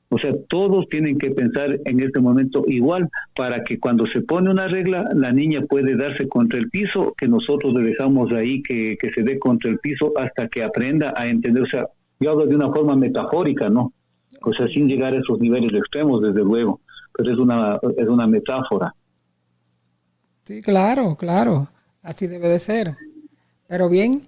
O sea, todos tienen que pensar en este momento igual, para que cuando se pone una regla, la niña puede darse contra el piso, que nosotros le dejamos ahí que se dé contra el piso hasta que aprenda a entender. O sea, yo hablo de una forma metafórica, ¿no? O sea, sin llegar a esos niveles extremos, desde luego, pero es una metáfora. Sí, claro, así debe de ser. Pero bien,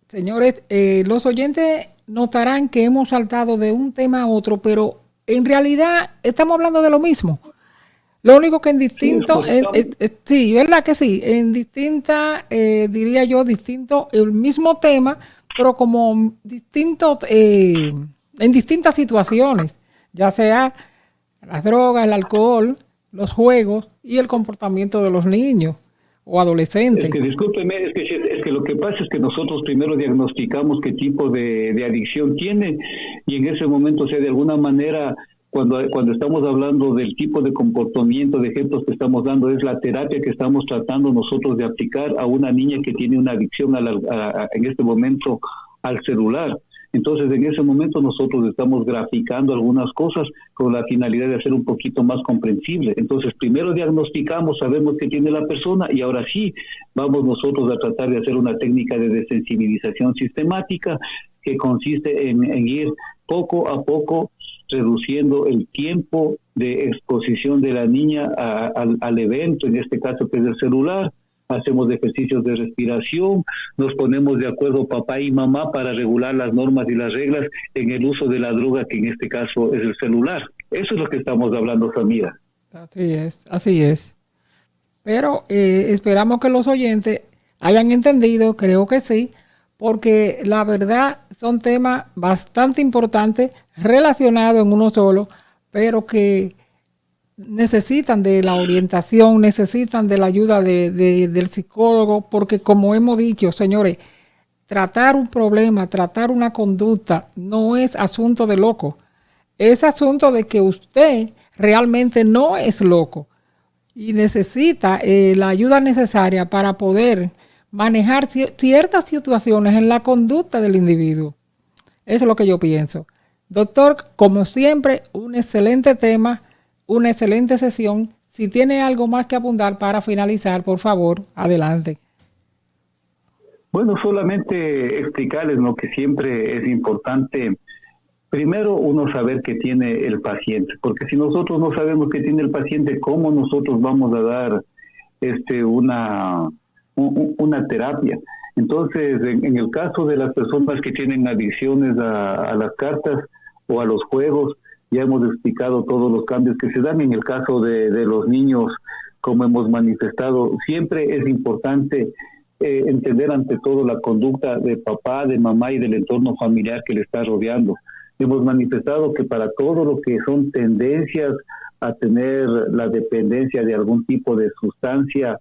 señores, los oyentes notarán que hemos saltado de un tema a otro, pero en realidad estamos hablando de lo mismo. Lo único que en distinto, sí, ¿verdad que sí? En distinta, diría yo, distinto, el mismo tema, pero como distinto, en distintas situaciones, ya sea las drogas, el alcohol, los juegos y el comportamiento de los niños o adolescentes. Es que discúlpeme, es que lo que pasa es que nosotros primero diagnosticamos qué tipo de adicción tiene, y en ese momento, o sea, de alguna manera, cuando estamos hablando del tipo de comportamiento, de ejemplos que estamos dando, es la terapia que estamos tratando nosotros de aplicar a una niña que tiene una adicción en este momento al celular. Entonces, en ese momento nosotros estamos graficando algunas cosas con la finalidad de hacer un poquito más comprensible. Entonces, primero diagnosticamos, sabemos qué tiene la persona, y ahora sí vamos nosotros a tratar de hacer una técnica de desensibilización sistemática que consiste en ir poco a poco reduciendo el tiempo de exposición de la niña al evento, en este caso que es el celular. Hacemos ejercicios de respiración, nos ponemos de acuerdo papá y mamá para regular las normas y las reglas en el uso de la droga, que en este caso es el celular. Eso es lo que estamos hablando, Samira. Así es. Pero esperamos que los oyentes hayan entendido, creo que sí, porque la verdad son temas bastante importantes relacionados en uno solo, pero que necesitan de la orientación, necesitan de la ayuda del psicólogo, porque como hemos dicho, señores, tratar un problema, tratar una conducta no es asunto de loco, es asunto de que usted realmente no es loco y necesita la ayuda necesaria para poder manejar ciertas situaciones en la conducta del individuo. Eso es lo que yo pienso. Doctor, como siempre, un excelente tema, una excelente sesión. Si tiene algo más que apuntar para finalizar, por favor, adelante. Bueno, solamente explicarles lo que siempre es importante. Primero, uno saber qué tiene el paciente, porque si nosotros no sabemos qué tiene el paciente, ¿cómo nosotros vamos a dar una terapia? Entonces, en el caso de las personas que tienen adicciones a las cartas o a los juegos, ya hemos explicado todos los cambios que se dan. En el caso de los niños, como hemos manifestado, siempre es importante entender ante todo la conducta de papá, de mamá y del entorno familiar que le está rodeando. hemos manifestado que para todo lo que son tendencias a tener la dependencia de algún tipo de sustancia,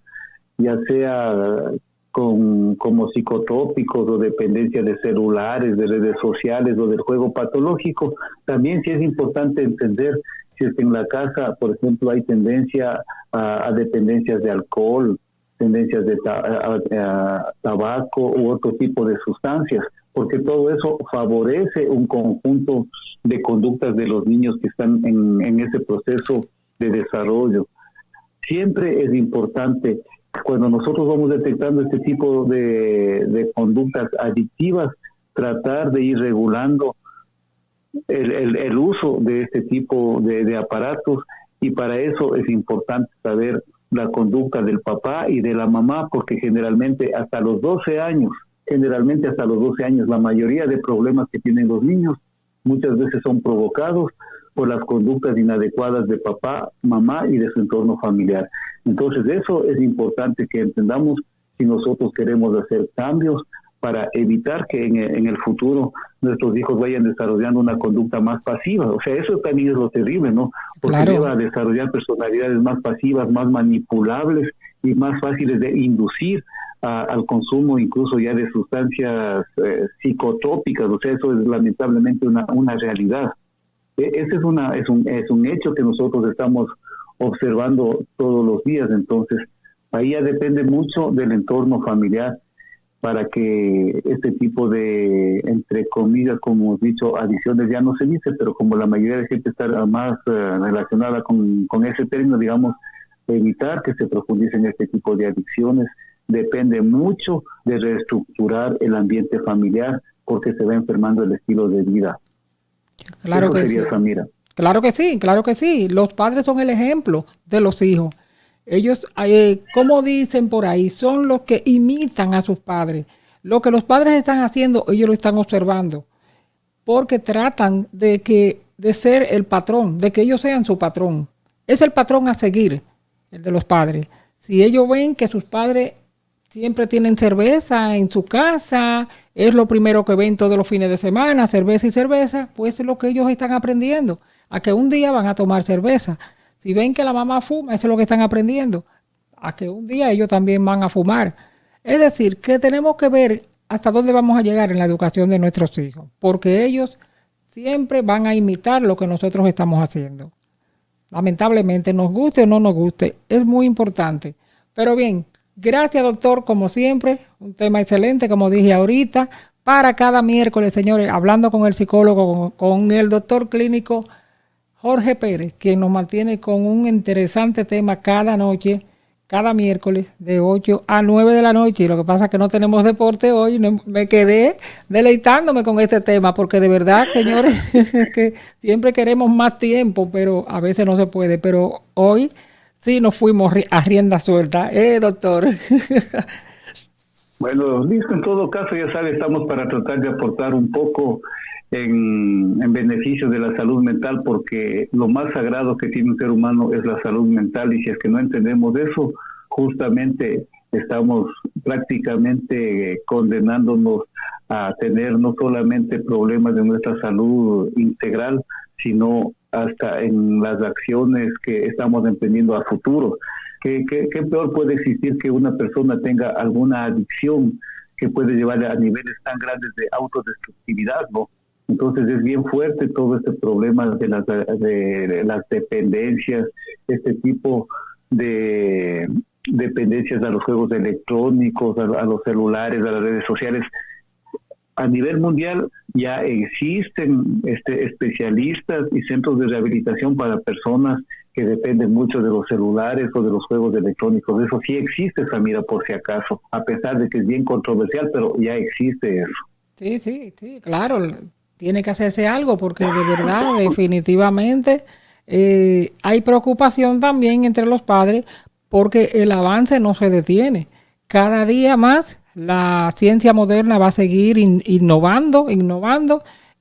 ya sea como psicotrópicos o dependencia de celulares, de redes sociales o del juego patológico, también sí es importante entender si es que en la casa, por ejemplo, hay tendencia a dependencias de alcohol, tendencias de tabaco u otro tipo de sustancias, porque todo eso favorece un conjunto de conductas de los niños que están en ese proceso de desarrollo. Siempre es importante, cuando nosotros vamos detectando este tipo de conductas adictivas, tratar de ir regulando el uso de este tipo de aparatos, y para eso es importante saber la conducta del papá y de la mamá, porque generalmente hasta los 12 años, la mayoría de problemas que tienen los niños muchas veces son provocados por las conductas inadecuadas de papá, mamá y de su entorno familiar. Entonces eso es importante que entendamos si nosotros queremos hacer cambios para evitar que en el futuro nuestros hijos vayan desarrollando una conducta más pasiva. O sea, eso también es lo terrible, ¿no? Porque lleva a desarrollar personalidades más pasivas, más manipulables y más fáciles de inducir al consumo incluso ya de sustancias psicotrópicas. O sea, eso es lamentablemente una realidad. Ese es un hecho que nosotros estamos observando todos los días. Entonces, ahí ya depende mucho del entorno familiar para que este tipo de, entre comillas, como hemos dicho, adicciones ya no se dice, pero como la mayoría de gente está más relacionada con ese término, digamos, evitar que se profundicen este tipo de adicciones depende mucho de reestructurar el ambiente familiar, porque se va enfermando el estilo de vida. Claro que sí. Samira. Claro que sí, claro que sí. Los padres son el ejemplo de los hijos. Ellos, como dicen por ahí, son los que imitan a sus padres. Lo que los padres están haciendo, ellos lo están observando, porque tratan de ser el patrón, de que ellos sean su patrón. Es el patrón a seguir, el de los padres. Si ellos ven que sus padres siempre tienen cerveza en su casa, es lo primero que ven todos los fines de semana, cerveza y cerveza, pues es lo que ellos están aprendiendo, a que un día van a tomar cerveza. Si ven que la mamá fuma, eso es lo que están aprendiendo, a que un día ellos también van a fumar. Es decir, que tenemos que ver hasta dónde vamos a llegar en la educación de nuestros hijos, porque ellos siempre van a imitar lo que nosotros estamos haciendo. Lamentablemente, nos guste o no nos guste, es muy importante. Pero bien, gracias, doctor, como siempre, un tema excelente, como dije ahorita, para cada miércoles, señores, hablando con el psicólogo, con el doctor clínico Jorge Pérez, quien nos mantiene con un interesante tema cada noche, cada miércoles, de 8 a 9 de la noche. Y lo que pasa es que no tenemos deporte hoy, me quedé deleitándome con este tema, porque de verdad, señores, que siempre queremos más tiempo, pero a veces no se puede. Pero hoy sí nos fuimos a rienda suelta, doctor. Bueno, listo, en todo caso, ya sabe, estamos para tratar de aportar un poco en beneficio de la salud mental, porque lo más sagrado que tiene un ser humano es la salud mental, y si es que no entendemos eso, justamente estamos prácticamente condenándonos a tener no solamente problemas de nuestra salud integral, sino hasta en las acciones que estamos emprendiendo a futuro. ¿Qué peor puede existir que una persona tenga alguna adicción que puede llevarle a niveles tan grandes de autodestructividad, ¿no? Entonces es bien fuerte todo este problema de las dependencias, este tipo de dependencias a los juegos electrónicos, a los celulares, a las redes sociales. A nivel mundial ya existen especialistas y centros de rehabilitación para personas que dependen mucho de los celulares o de los juegos electrónicos. Eso sí existe, Samira, por si acaso, a pesar de que es bien controversial, pero ya existe eso. Sí, claro. Tiene que hacerse algo, porque de verdad, definitivamente, hay preocupación también entre los padres, porque el avance no se detiene. Cada día más la ciencia moderna va a seguir innovando,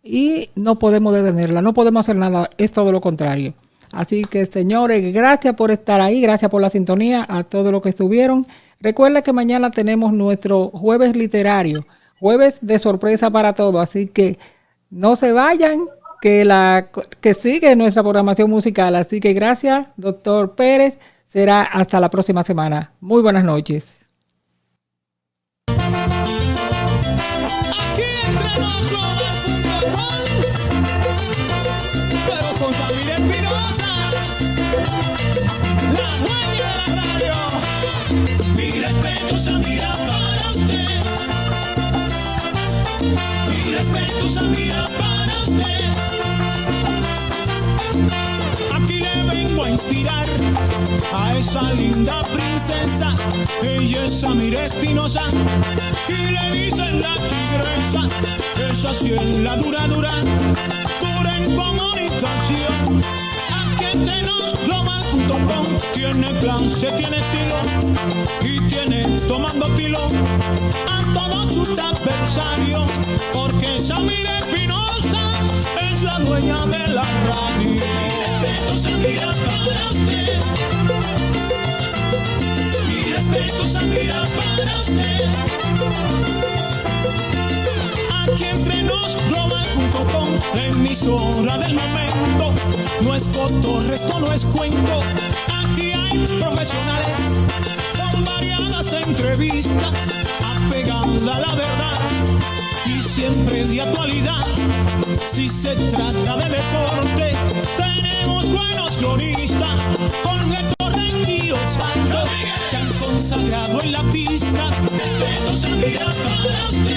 y no podemos detenerla, no podemos hacer nada, es todo lo contrario. Así que, señores, gracias por estar ahí, gracias por la sintonía, a todos los que estuvieron. Recuerda que mañana tenemos nuestro jueves literario, jueves de sorpresa para todos, así que no se vayan, que sigue nuestra programación musical. Así que gracias, doctor Pérez. Será hasta la próxima semana. Muy buenas noches. Mira para usted. Aquí le vengo a inspirar a esa linda princesa. Ella es Samira Espinosa y le dicen la tigresa. Esa sí es la dura, dura en comunicación. Aquí entre nos global.com tiene clase, tiene estilo y tiene tomando pilo a todos sus adversarios, porque Samira Espinosa es la dueña de la radio. Mi respeto, Samira, para usted. Mi respeto, Samira, para usted. Aquí entre nos global.com, la emisora del momento. No es cotorreo, esto no es cuento. Aquí hay profesionales con variadas entrevistas, apegada a la verdad y siempre de actualidad. Si se trata de deporte, tenemos buenos cronistas con Héctor y Osvaldo, se han consagrado en la pista. Respeto, Samira, para usted.